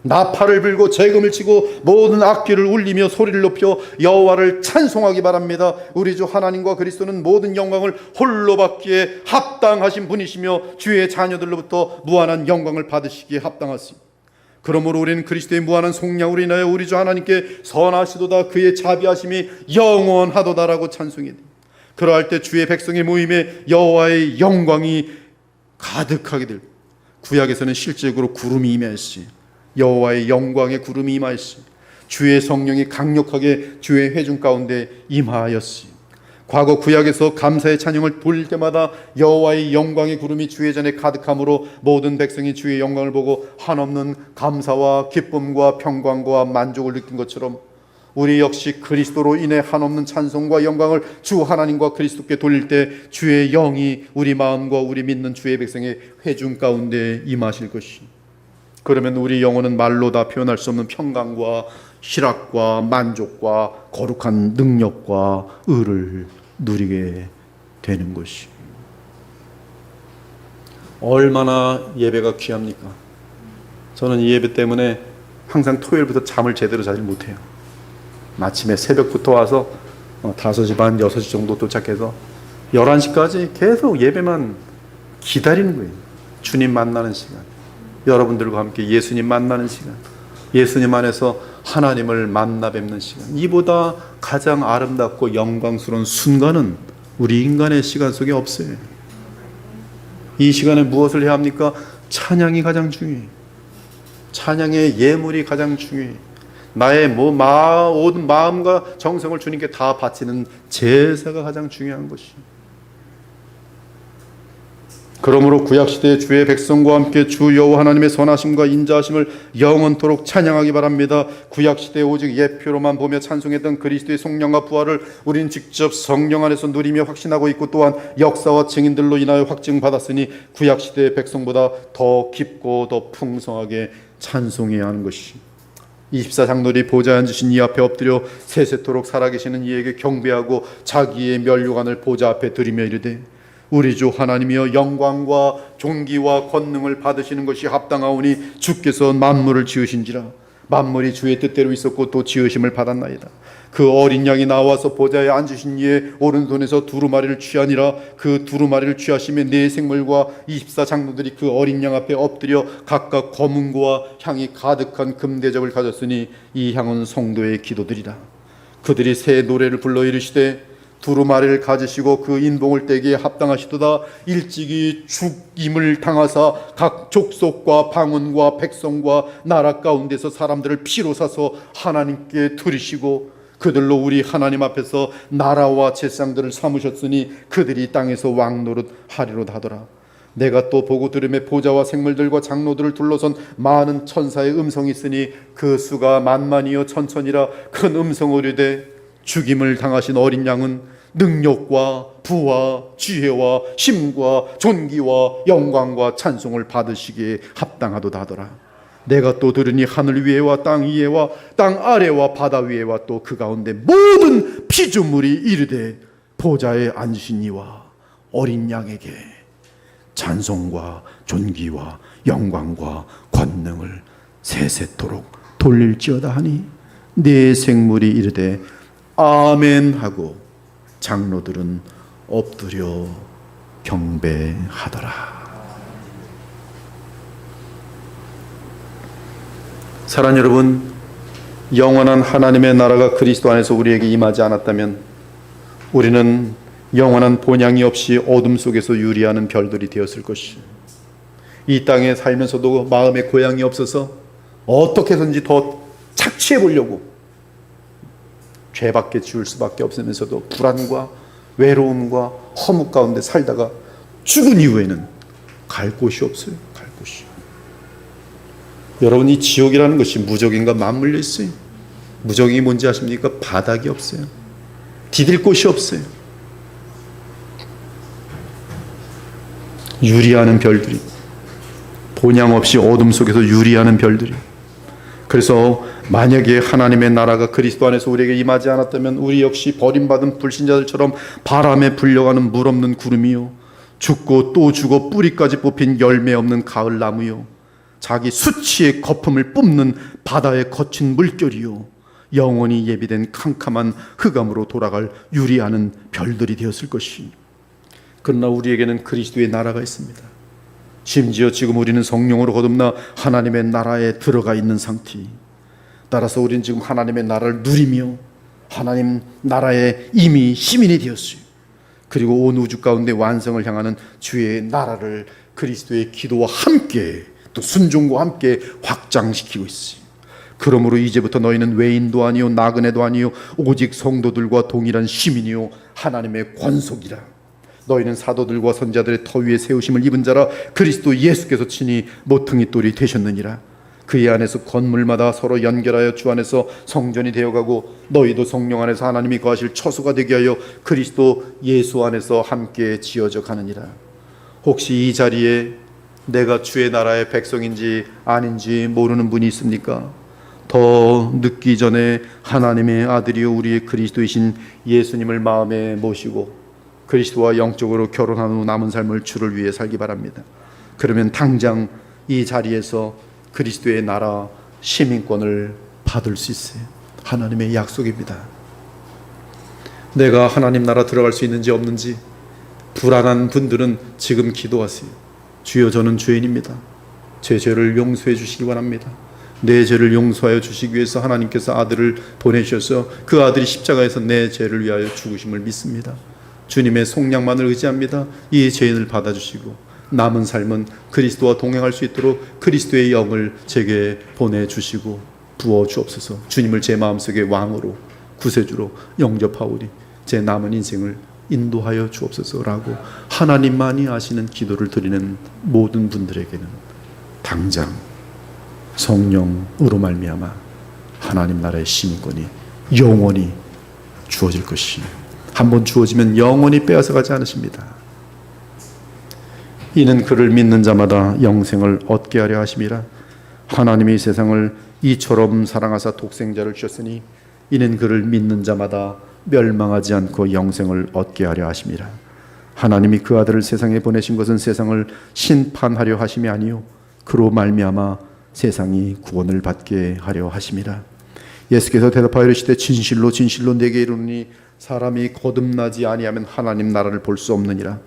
나팔을 불고 재금을 치고 모든 악기를 울리며 소리를 높여 여호와를 찬송하기 바랍니다. 우리 주 하나님과 그리스도는 모든 영광을 홀로 받기에 합당하신 분이시며 주의 자녀들로부터 무한한 영광을 받으시기에 합당하십니다. 그러므로 우리는 그리스도의 무한한 속량으로 인하여 우리 주 하나님께 선하시도다, 그의 자비하심이 영원하도다라고 찬송이 됩니다. 그러할 때 주의 백성의 모임에 여호와의 영광이 가득하게 될, 구약에서는 실제적으로 구름이 임하였지, 여호와의 영광의 구름이 임하였지, 주의 성령이 강력하게 주의 회중 가운데 임하였지. 과거 구약에서 감사의 찬양을 돌릴 때마다 여호와의 영광의 구름이 주의 전에 가득함으로 모든 백성이 주의 영광을 보고 한없는 감사와 기쁨과 평강과 만족을 느낀 것처럼 우리 역시 그리스도로 인해 한없는 찬송과 영광을 주 하나님과 그리스도께 돌릴 때 주의 영이 우리 마음과 우리 믿는 주의 백성의 회중 가운데 임하실 것이. 그러면 우리 영혼은 말로 다 표현할 수 없는 평강과 희락과 만족과 거룩한 능력과 의를 누리게 되는 것이. 얼마나 예배가 귀합니까? 저는 이 예배 때문에 항상 토요일부터 잠을 제대로 자지 못해요. 아침에 새벽부터 와서 5시 반, 6시 정도 도착해서 11시까지 계속 예배만 기다리는 거예요. 주님 만나는 시간, 여러분들과 함께 예수님 만나는 시간, 예수님 안에서 하나님을 만나 뵙는 시간, 이보다 가장 아름답고 영광스러운 순간은 우리 인간의 시간 속에 없어요. 이 시간에 무엇을 해야 합니까? 찬양이 가장 중요해요. 찬양의 예물이 가장 중요해요. 나의 모든 마음과 정성을 주님께 다 바치는 제사가 가장 중요한 것이에요. 그러므로 구약시대의 주의 백성과 함께 주 여호와 하나님의 선하심과 인자하심을 영원토록 찬양하기 바랍니다. 구약시대에 오직 예표로만 보며 찬송했던 그리스도의 속량과 부활을 우리는 직접 성령 안에서 누리며 확신하고 있고, 또한 역사와 증인들로 인하여 확증받았으니 구약시대의 백성보다 더 깊고 더 풍성하게 찬송해야 하는 것이. 24장로들이 보좌에 앉으신 이 앞에 엎드려 세세토록 살아계시는 이에게 경배하고 자기의 면류관을 보좌 앞에 드리며 이르되, 우리 주 하나님이여 영광과 존귀와 권능을 받으시는 것이 합당하오니 주께서 만물을 지으신지라. 만물이 주의 뜻대로 있었고 또 지으심을 받았나이다. 그 어린 양이 나와서 보좌에 앉으신 이의 오른손에서 두루마리를 취하니라. 그 두루마리를 취하심에 네 생물과 24장로들이 그 어린 양 앞에 엎드려 각각 검은고와 향이 가득한 금대접을 가졌으니 이 향은 성도의 기도들이라. 그들이 새 노래를 불러 이르시되, 두루마리를 가지시고 그 인봉을 떼기에 합당하시도다. 일찍이 죽임을 당하사 각 족속과 방언과 백성과 나라 가운데서 사람들을 피로 사서 하나님께 드리시고 그들로 우리 하나님 앞에서 나라와 제상들을 삼으셨으니 그들이 땅에서 왕노릇 하리로다 하더라. 내가 또 보고 들음에 보좌와 생물들과 장로들을 둘러선 많은 천사의 음성이 있으니 그 수가 만만이요 천천이라. 큰 음성으로 이르되, 죽임을 당하신 어린 양은 능력과 부와 지혜와 힘과 존귀와 영광과 찬송을 받으시기에 합당하도다 하더라. 내가 또 들으니 하늘 위에와 땅 위에와 땅 아래와 바다 위에와 또 그 가운데 모든 피조물이 이르되, 보좌에 앉으신 이와 어린 양에게 찬송과 존귀와 영광과 권능을 세세토록 돌릴지어다 하니, 네 생물이 이르되 아멘 하고 장로들은 엎드려 경배하더라. 사랑하는 여러분, 영원한 하나님의 나라가 그리스도 안에서 우리에게 임하지 않았다면 우리는 영원한 본향이 없이 어둠 속에서 유리하는 별들이 되었을 것이. 이 땅에 살면서도 마음의 고향이 없어서 어떻게 해서든지 더 착취해 보려고 죄밖에 지을 수밖에 없으면서도 불안과 외로움과 허무 가운데 살다가 죽은 이후에는 갈 곳이 없어요. 갈 곳이. 여러분, 이 지옥이라는 것이 무적인가 맞물려 있어요. 무적이 뭔지 아십니까? 바닥이 없어요. 디딜 곳이 없어요. 유리하는 별들이, 본향 없이 어둠 속에서 유리하는 별들이. 그래서 만약에 하나님의 나라가 그리스도 안에서 우리에게 임하지 않았다면 우리 역시 버림받은 불신자들처럼 바람에 불려가는 물 없는 구름이요, 죽고 또 죽어 뿌리까지 뽑힌 열매 없는 가을 나무요, 자기 수치의 거품을 뿜는 바다의 거친 물결이요 영원히 예비된 캄캄한 흑암으로 돌아갈 유리하는 별들이 되었을 것이. 그러나 우리에게는 그리스도의 나라가 있습니다. 심지어 지금 우리는 성령으로 거듭나 하나님의 나라에 들어가 있는 상태. 따라서 우리는 지금 하나님의 나라를 누리며 하나님 나라에 이미 시민이 되었어요. 그리고 온 우주 가운데 완성을 향하는 주의 나라를 그리스도의 기도와 함께 또 순종과 함께 확장시키고 있어요. 그러므로 이제부터 너희는 외인도 아니요 나그네도 아니요 오직 성도들과 동일한 시민이요 하나님의 권속이라. 너희는 사도들과 선지자들의 터 위에 세우심을 입은 자라. 그리스도 예수께서 친히 모퉁이 돌이 되셨느니라. 그의 안에서 건물마다 서로 연결하여 주 안에서 성전이 되어가고 너희도 성령 안에서 하나님이 거하실 처소가 되게 하여 그리스도 예수 안에서 함께 지어져 가느니라. 혹시 이 자리에 내가 주의 나라의 백성인지 아닌지 모르는 분이 있습니까? 더 늦기 전에 하나님의 아들이요 우리의 그리스도이신 예수님을 마음에 모시고 그리스도와 영적으로 결혼한 후 남은 삶을 주를 위해 살기 바랍니다. 그러면 당장 이 자리에서 그리스도의 나라 시민권을 받을 수 있어요. 하나님의 약속입니다. 내가 하나님 나라 들어갈 수 있는지 없는지 불안한 분들은 지금 기도하세요. 주여 저는 죄인입니다. 제 죄를 용서해 주시기 원합니다. 내 죄를 용서하여 주시기 위해서 하나님께서 아들을 보내주셔서 그 아들이 십자가에서 내 죄를 위하여 죽으심을 믿습니다. 주님의 속량만을 의지합니다. 이 죄인을 받아주시고 남은 삶은 그리스도와 동행할 수 있도록 그리스도의 영을 제게 보내주시고 부어주옵소서. 주님을 제 마음속에 왕으로 구세주로 영접하오니 제 남은 인생을 인도하여 주옵소서라고 하나님만이 아시는 기도를 드리는 모든 분들에게는 당장 성령으로 말미암아 하나님 나라의 시민권이 영원히 주어질 것이, 한번 주어지면 영원히 빼앗아가지 않으십니다. 이는 그를 믿는 자마다 영생을 얻게 하려 하심이라. 하나님이 세상을 이처럼 사랑하사 독생자를 주셨으니 이는 그를 믿는 자마다 멸망하지 않고 영생을 얻게 하려 하심이라. 하나님이 그 아들을 세상에 보내신 것은 세상을 심판하려 하심이 아니요 그로 말미암아 세상이 구원을 받게 하려 하심이라. 예수께서 대답하여 이르시되 진실로 진실로 내게 이르노니 사람이 거듭나지 아니하면 하나님 나라를 볼 수 없느니라.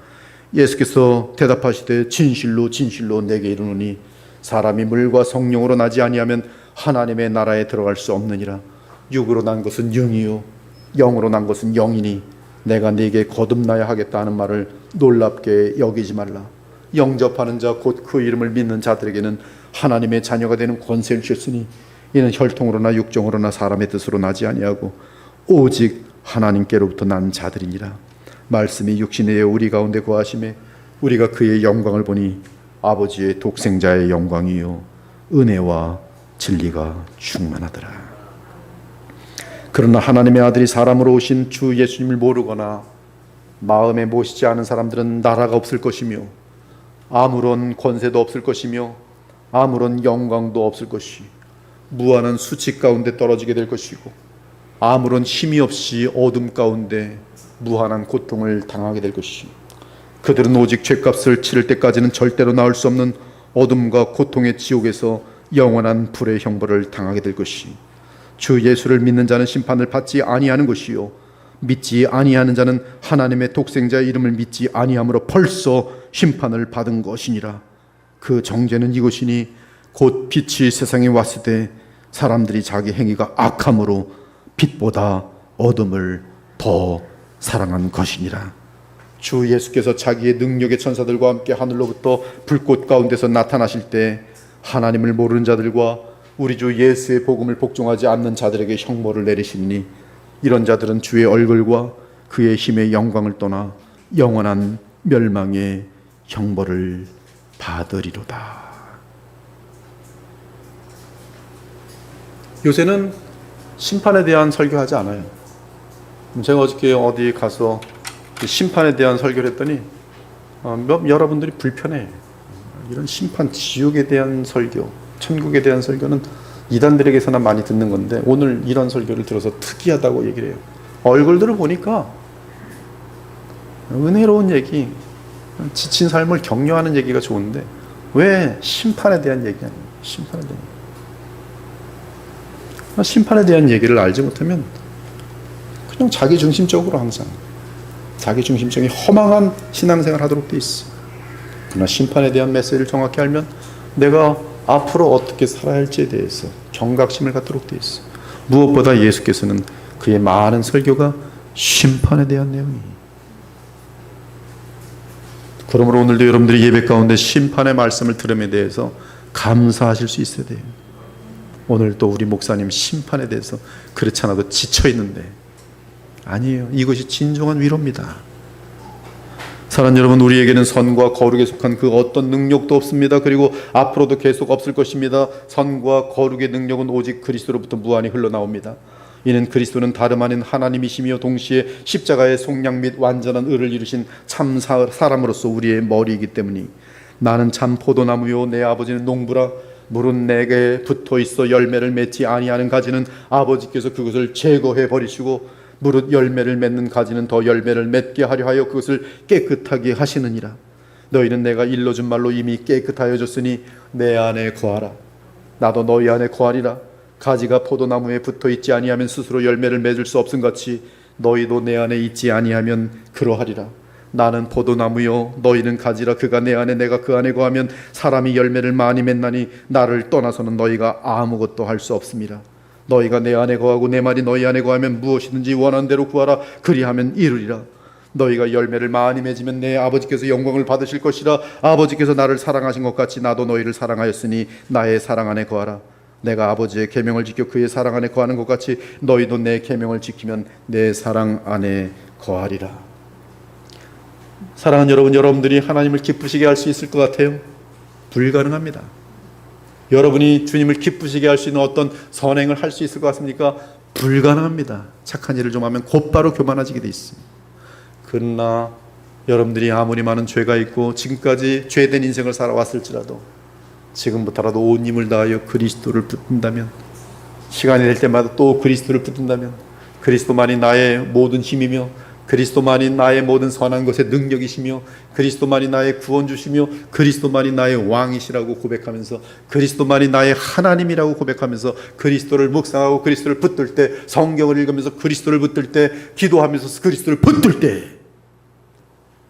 예수께서 대답하시되 진실로 진실로 내게 이르노니 사람이 물과 성령으로 나지 아니하면 하나님의 나라에 들어갈 수 없느니라. 육으로 난 것은 영이요 영으로 난 것은 영이니 내가 네게 거듭나야 하겠다 하는 말을 놀랍게 여기지 말라. 영접하는 자 곧 그 이름을 믿는 자들에게는 하나님의 자녀가 되는 권세를 주셨으니 이는 혈통으로나 육정으로나 사람의 뜻으로 나지 아니하고 오직 하나님께로부터 난 자들이니라. 말씀이 육신에 우리 가운데 거하심에 우리가 그의 영광을 보니 아버지의 독생자의 영광이요 은혜와 진리가 충만하더라. 그러나 하나님의 아들이 사람으로 오신 주 예수님을 모르거나 마음에 모시지 않은 사람들은 나라가 없을 것이며 아무런 권세도 없을 것이며 아무런 영광도 없을 것이 무한한 수치 가운데 떨어지게 될 것이고 아무런 힘이 없이 어둠 가운데 무한한 고통을 당하게 될 것이, 그들은 오직 죗값을 치를 때까지는 절대로 나올 수 없는 어둠과 고통의 지옥에서 영원한 불의 형벌을 당하게 될 것이, 주 예수를 믿는 자는 심판을 받지 아니하는 것이요 믿지 아니하는 자는 하나님의 독생자의 이름을 믿지 아니함으로 벌써 심판을 받은 것이니라. 그 정죄는 이것이니 곧 빛이 세상에 왔을 때 사람들이 자기 행위가 악함으로 빛보다 어둠을 더 사랑한 것이니라. 주 예수께서 자기의 능력의 천사들과 함께 하늘로부터 불꽃 가운데서 나타나실 때 하나님을 모르는 자들과 우리 주 예수의 복음을 복종하지 않는 자들에게 형벌을 내리시니 이런 자들은 주의 얼굴과 그의 힘의 영광을 떠나 영원한 멸망의 형벌을 받으리로다. 요새는 심판에 대한 설교하지 않아요. 제가 어저께 어디 가서 심판에 대한 설교를 했더니 여러분들이 불편해. 이런 심판, 지옥에 대한 설교, 천국에 대한 설교는 이단들에게서나 많이 듣는 건데 오늘 이런 설교를 들어서 특이하다고 얘기를 해요. 얼굴들을 보니까 은혜로운 얘기, 지친 삶을 격려하는 얘기가 좋은데 왜 심판에 대한 얘기 아닙니까? 심판에 대한 심판에 대한 얘기를 알지 못하면 그냥 자기 중심적으로 항상 자기 중심적인 허망한 신앙생활 하도록 돼 있어. 그러나 심판에 대한 메시지를 정확히 알면 내가 앞으로 어떻게 살아야 할지에 대해서 경각심을 갖도록 돼 있어. 무엇보다 예수께서는 그의 많은 설교가 심판에 대한 내용이에요. 그러므로 오늘도 여러분들이 예배 가운데 심판의 말씀을 들음에 대해서 감사하실 수 있어야 돼요. 오늘 또 우리 목사님 심판에 대해서 그렇지 않아도 지쳐 있는데 아니에요. 이것이 진정한 위로입니다. 사랑하는 여러분, 우리에게는 선과 거룩에 속한 그 어떤 능력도 없습니다. 그리고 앞으로도 계속 없을 것입니다. 선과 거룩의 능력은 오직 그리스도로부터 무한히 흘러나옵니다. 이는 그리스도는 다름 아닌 하나님이시며 동시에 십자가의 속량 및 완전한 의를 이루신 참 사람으로서 우리의 머리이기 때문이 나는 참 포도나무요 내 아버지는 농부라. 물은 내게 붙어 있어 열매를 맺지 아니하는 가지는 아버지께서 그것을 제거해 버리시고 무릇 열매를 맺는 가지는 더 열매를 맺게 하려 하여 그것을 깨끗하게 하시느니라. 너희는 내가 일러준 말로 이미 깨끗하여졌으니 내 안에 거하라. 나도 너희 안에 거하리라. 가지가 포도나무에 붙어 있지 아니하면 스스로 열매를 맺을 수 없음같이 너희도 내 안에 있지 아니하면 그러하리라. 나는 포도나무요 너희는 가지라. 그가 내 안에 내가 그 안에 거하면 사람이 열매를 많이 맺나니 나를 떠나서는 너희가 아무것도 할 수 없습니다. 너희가 내 안에 거하고 내 말이 너희 안에 거하면 무엇이든지 원하는 대로 구하라. 그리하면 이루리라. 너희가 열매를 많이 맺으면 내 아버지께서 영광을 받으실 것이라. 아버지께서 나를 사랑하신 것 같이 나도 너희를 사랑하였으니 나의 사랑 안에 거하라. 내가 아버지의 계명을 지켜 그의 사랑 안에 거하는 것 같이 너희도 내 계명을 지키면 내 사랑 안에 거하리라. 사랑하는 여러분, 여러분들이 하나님을 기쁘시게 할 수 있을 것 같아요? 불가능합니다. 여러분이 주님을 기쁘시게 할 수 있는 어떤 선행을 할 수 있을 것 같습니까? 불가능합니다. 착한 일을 좀 하면 곧바로 교만해지게 돼 있습니다. 그러나 여러분들이 아무리 많은 죄가 있고 지금까지 죄된 인생을 살아왔을지라도 지금부터라도 온 힘을 다하여 그리스도를 붙든다면, 시간이 될 때마다 또 그리스도를 붙든다면, 그리스도만이 나의 모든 힘이며 그리스도만이 나의 모든 선한 것의 능력이시며 그리스도만이 나의 구원주시며 그리스도만이 나의 왕이시라고 고백하면서 그리스도만이 나의 하나님이라고 고백하면서 그리스도를 묵상하고 그리스도를 붙들 때, 성경을 읽으면서 그리스도를 붙들 때, 기도하면서 그리스도를 붙들 때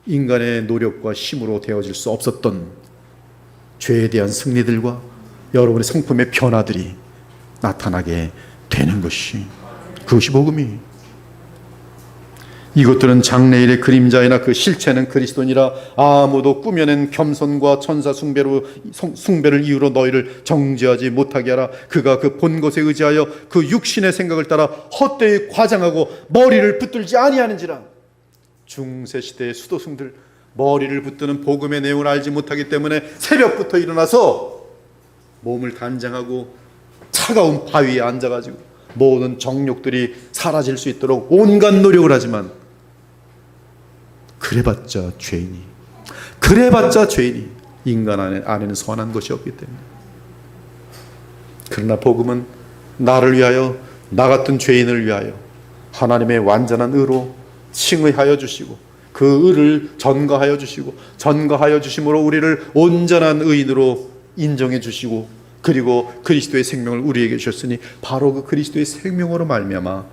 인간의 노력과 힘으로 되어질 수 없었던 죄에 대한 승리들과 여러분의 성품의 변화들이 나타나게 되는 것이, 그것이 복음이. 이것들은 장래일의 그림자이나 그 실체는 그리스도니라. 아무도 꾸며낸 겸손과 천사 숭배를 이유로 너희를 정죄하지 못하게 하라. 그가 그 본 것에 의지하여 그 육신의 생각을 따라 헛되이 과장하고 머리를 붙들지 아니하는지라. 중세시대의 수도승들 머리를 붙드는 복음의 내용을 알지 못하기 때문에 새벽부터 일어나서 몸을 단장하고 차가운 바위에 앉아가지고 모든 정욕들이 사라질 수 있도록 온갖 노력을 하지만 그래봤자 죄인이 인간 안에는 선한 것이 없기 때문에. 그러나 복음은 나를 위하여, 나 같은 죄인을 위하여 하나님의 완전한 의로 칭의하여 주시고 그 의를 전가하여 주시고 전가하여 주심으로 우리를 온전한 의인으로 인정해 주시고 그리고 그리스도의 생명을 우리에게 주셨으니 바로 그 그리스도의 생명으로 말미암아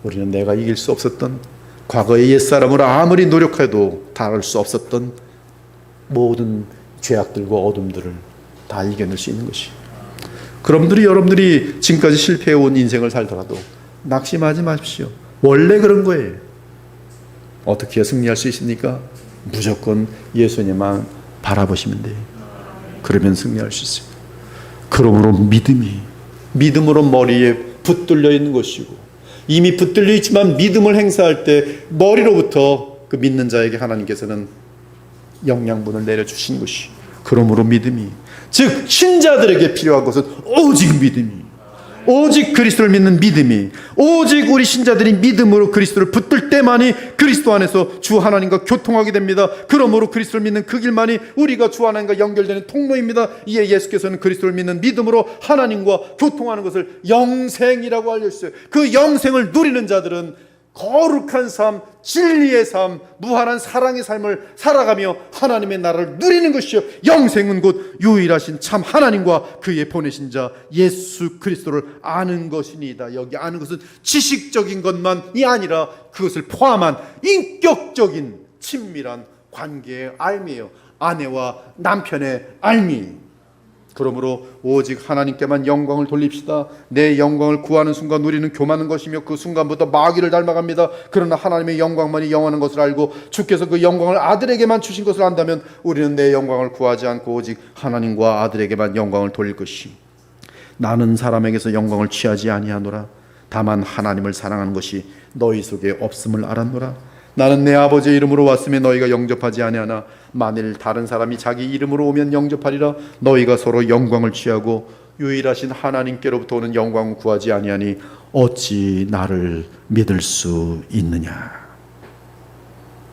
우리는 내가 이길 수 없었던, 과거의 옛사람으로 아무리 노력해도 다룰 수 없었던 모든 죄악들과 어둠들을 다 이겨낼 수 있는 것이. 여러분들이 지금까지 실패해온 인생을 살더라도 낙심하지 마십시오. 원래 그런 거예요. 어떻게 해야 승리할 수 있습니까? 무조건 예수님만 바라보시면 돼요. 그러면 승리할 수 있습니다. 그러므로 믿음으로 머리에 붙들려 있는 것이고, 이미 붙들려 있지만 믿음을 행사할 때 머리로부터 그 믿는 자에게 하나님께서는 영양분을 내려주신 것이. 그러므로 믿음이, 즉 신자들에게 필요한 것은 오직 믿음이, 오직 그리스도를 믿는 믿음이, 오직 우리 신자들이 믿음으로 그리스도를 붙들 때만이 그리스도 안에서 주 하나님과 교통하게 됩니다. 그러므로 그리스도를 믿는 그 길만이 우리가 주 하나님과 연결되는 통로입니다. 이에 예수께서는 그리스도를 믿는 믿음으로 하나님과 교통하는 것을 영생이라고 알려주셨어요. 그 영생을 누리는 자들은 거룩한 삶, 진리의 삶, 무한한 사랑의 삶을 살아가며 하나님의 나라를 누리는 것이요 영생은 곧 유일하신 참 하나님과 그의 보내신 자 예수 그리스도를 아는 것이니이다. 여기 아는 것은 지식적인 것만이 아니라 그것을 포함한 인격적인 친밀한 관계의 알미예요. 아내와 남편의 알미. 그러므로 오직 하나님께만 영광을 돌립시다. 내 영광을 구하는 순간 우리는 교만한 것이며 그 순간부터 마귀를 닮아갑니다. 그러나 하나님의 영광만이 영원한 것을 알고 주께서 그 영광을 아들에게만 주신 것을 안다면 우리는 내 영광을 구하지 않고 오직 하나님과 아들에게만 영광을 돌릴 것이. 나는 사람에게서 영광을 취하지 아니하노라. 다만 하나님을 사랑하는 것이 너희 속에 없음을 알았노라. 나는 내 아버지의 이름으로 왔음에 너희가 영접하지 아니하나 만일 다른 사람이 자기 이름으로 오면 영접하리라. 너희가 서로 영광을 취하고 유일하신 하나님께로부터 오는 영광을 구하지 아니하니 어찌 나를 믿을 수 있느냐.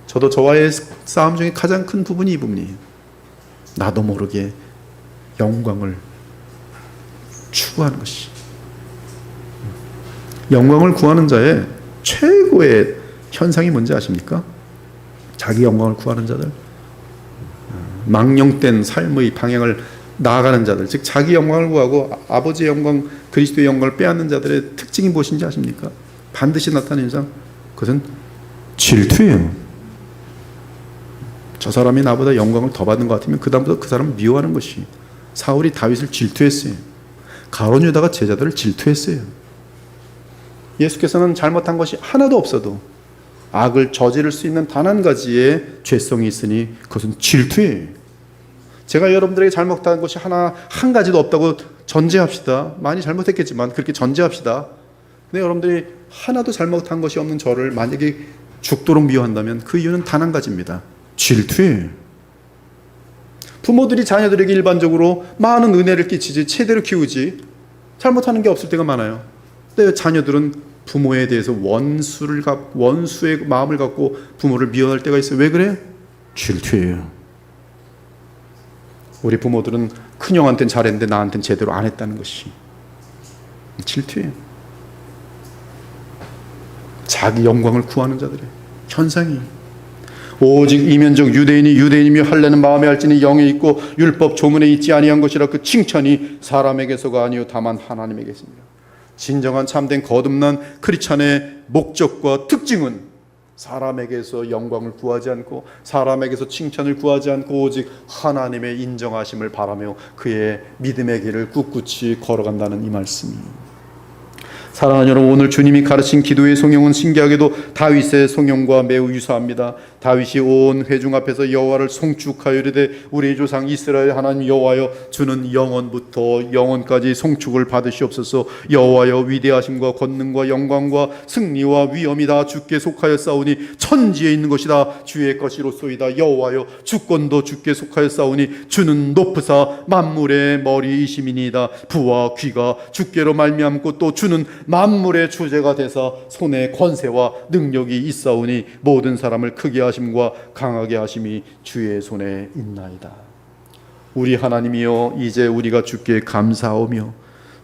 저도 저와의 싸움 중에 가장 큰 부분이 이 부분이에요. 나도 모르게 영광을 추구하는 것이. 영광을 구하는 자의 최고의 현상이 뭔지 아십니까? 자기 영광을 구하는 자들, 망령된 삶의 방향을 나아가는 자들, 즉 자기 영광을 구하고 아버지의 영광, 그리스도의 영광을 빼앗는 자들의 특징이 무엇인지 아십니까? 반드시 나타나는 현상, 그것은 질투예요. 저 사람이 나보다 영광을 더 받는 것 같으면 그 다음부터 그 사람을 미워하는 것이. 사울이 다윗을 질투했어요. 가룟 유다가 제자들을 질투했어요. 예수께서는 잘못한 것이 하나도 없어도 악을 저지를 수 있는 단 한 가지의 죄성이 있으니 그것은 질투예요. 제가 여러분들에게 잘못한 것이 한 가지도 없다고 전제합시다. 많이 잘못했겠지만 그렇게 전제합시다. 근데 여러분들이 하나도 잘못한 것이 없는 저를 만약에 죽도록 미워한다면 그 이유는 단 한 가지입니다. 질투예요. 부모들이 자녀들에게 일반적으로 많은 은혜를 끼치지 제대로 키우지 잘못하는 게 없을 때가 많아요. 근데 자녀들은 부모에 대해서 원수의 마음을 갖고 부모를 미워할 때가 있어요. 왜 그래? 질투예요. 우리 부모들은 큰형한테는 잘했는데 나한테는 제대로 안 했다는 것이 질투예요. 자기 영광을 구하는 자들의 현상이. 오직 이면적 유대인이 유대인이며 할례는 마음에 할지니 영에 있고 율법 조문에 있지 아니한 것이라. 그 칭찬이 사람에게서가 아니요 다만 하나님에게 있습니다. 진정한 참된 거듭난 크리스찬의 목적과 특징은 사람에게서 영광을 구하지 않고 사람에게서 칭찬을 구하지 않고 오직 하나님의 인정하심을 바라며 그의 믿음의 길을 꿋꿋이 걸어간다는 이 말씀입니다. 사랑하는 여러분, 오늘 주님이 가르친 기도의 성경은 신기하게도 다윗의 성경과 매우 유사합니다. 다윗이 온 회중 앞에서 여호와를 송축하여 이르되 우리 조상 이스라엘 하나님 여호와여, 주는 영원부터 영원까지 송축을 받으시옵소서. 여호와여, 위대하심과 권능과 영광과 승리와 위엄이 다 주께 속하였사오니 천지에 있는 것이 다 주의 것이로소이다. 여호와여, 주권도 주께 속하였사오니 주는 높으사 만물의 머리이심이니이다. 부와 귀가 주께로 말미암고 또 주는 만물의 주제가 되사 손에 권세와 능력이 있사오니 모든 사람을 크게 하심과 강하게 하심이 주의 손에 있나이다. 우리 하나님이여, 이제 우리가 주께 감사하오며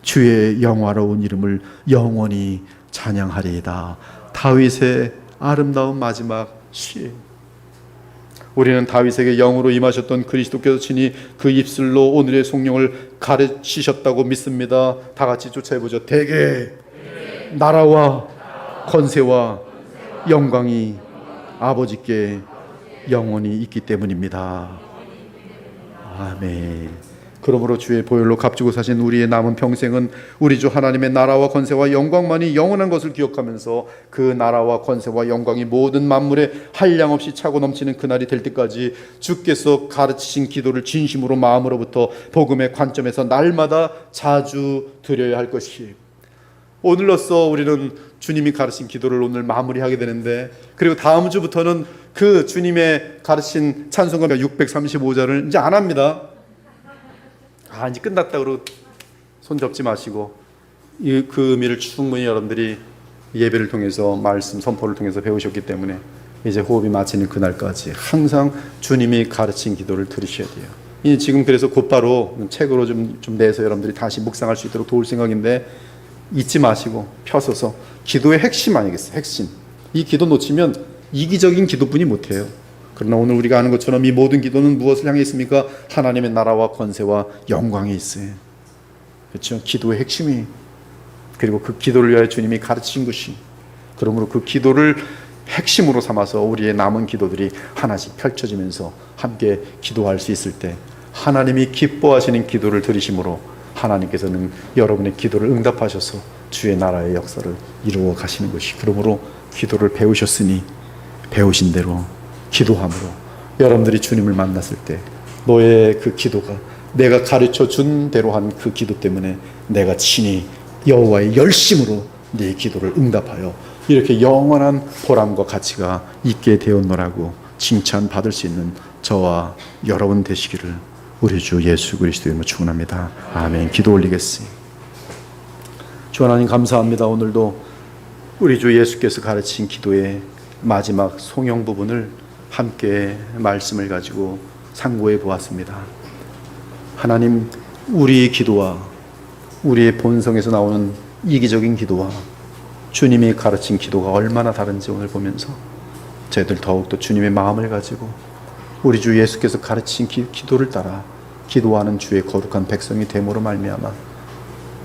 주의 영화로운 이름을 영원히 찬양하리이다. 다윗의 아름다운 마지막 시. 우리는 다윗에게 영으로 임하셨던 그리스도께서 친히 그 입술로 오늘의 성령을 가르치셨다고 믿습니다. 다 같이 쫓아해보죠. 대개 나라와 권세와 영광이 아버지께 영원히 있기 때문입니다. 아멘. 그러므로 주의 보혈로 값주고 사신 우리의 남은 평생은 우리 주 하나님의 나라와 권세와 영광만이 영원한 것을 기억하면서 그 나라와 권세와 영광이 모든 만물에 한량없이 차고 넘치는 그날이 될 때까지 주께서 가르치신 기도를 진심으로 마음으로부터 복음의 관점에서 날마다 자주 드려야 할 것이. 오늘로써 우리는 주님이 가르친 기도를 오늘 마무리하게 되는데, 그리고 다음 주부터는 그 주님의 가르친 찬송가 635절을 이제 안 합니다. 이제 끝났다 그러고 손 접지 마시고 그 의미를 충분히 여러분들이 예배를 통해서 말씀 선포를 통해서 배우셨기 때문에 이제 호흡이 마치는 그날까지 항상 주님이 가르친 기도를 들으셔야 돼요. 지금 그래서 곧바로 책으로 좀 내서 여러분들이 다시 묵상할 수 있도록 도울 생각인데, 잊지 마시고 펴서서 기도의 핵심 아니겠어요? 핵심. 이 기도 놓치면 이기적인 기도뿐이 못해요. 그러나 오늘 우리가 아는 것처럼 이 모든 기도는 무엇을 향해 있습니까? 하나님의 나라와 권세와 영광에 있어요. 그렇죠? 기도의 핵심이, 그리고 그 기도를 위하여 주님이 가르치신 것이, 그러므로 그 기도를 핵심으로 삼아서 우리의 남은 기도들이 하나씩 펼쳐지면서 함께 기도할 수 있을 때 하나님이 기뻐하시는 기도를 들으심으로 하나님께서는 여러분의 기도를 응답하셔서 주의 나라의 역사를 이루어 가시는 것이, 그러므로 기도를 배우셨으니 배우신 대로 기도함으로 여러분들이 주님을 만났을 때 너의 그 기도가 내가 가르쳐 준 대로 한 그 기도 때문에 내가 친히 여호와의 열심으로 네 기도를 응답하여 이렇게 영원한 보람과 가치가 있게 되었노라고 칭찬받을 수 있는 저와 여러분 되시기를 우리 주 예수 그리스도의 이름으로 축원합니다. 아멘. 기도 올리겠습니다. 주 하나님 감사합니다. 오늘도 우리 주 예수께서 가르친 기도의 마지막 송영 부분을 함께 말씀을 가지고 상고해 보았습니다. 하나님, 우리의 기도와 우리의 본성에서 나오는 이기적인 기도와 주님이 가르친 기도가 얼마나 다른지 오늘 보면서 저희들 더욱더 주님의 마음을 가지고 우리 주 예수께서 가르친 기도를 따라 기도하는 주의 거룩한 백성이 됨으로 말미암아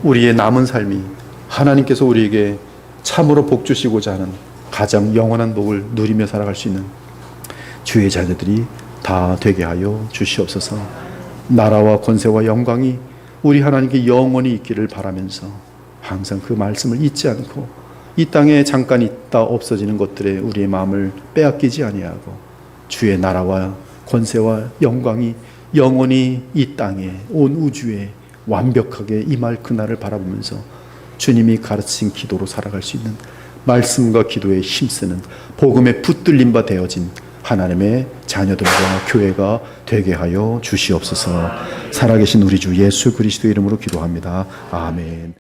우리의 남은 삶이 하나님께서 우리에게 참으로 복 주시고자 하는 가장 영원한 복을 누리며 살아갈 수 있는 주의 자녀들이 다 되게 하여 주시옵소서. 나라와 권세와 영광이 우리 하나님께 영원히 있기를 바라면서 항상 그 말씀을 잊지 않고 이 땅에 잠깐 있다 없어지는 것들에 우리의 마음을 빼앗기지 아니하고 주의 나라와 권세와 영광이 영원히 이 땅에 온 우주에 완벽하게 임할 그날을 바라보면서 주님이 가르친 기도로 살아갈 수 있는 말씀과 기도에 힘쓰는 복음에 붙들림 바 되어진 하나님의 자녀들과 교회가 되게 하여 주시옵소서. 살아계신 우리 주 예수 그리스도의 이름으로 기도합니다. 아멘.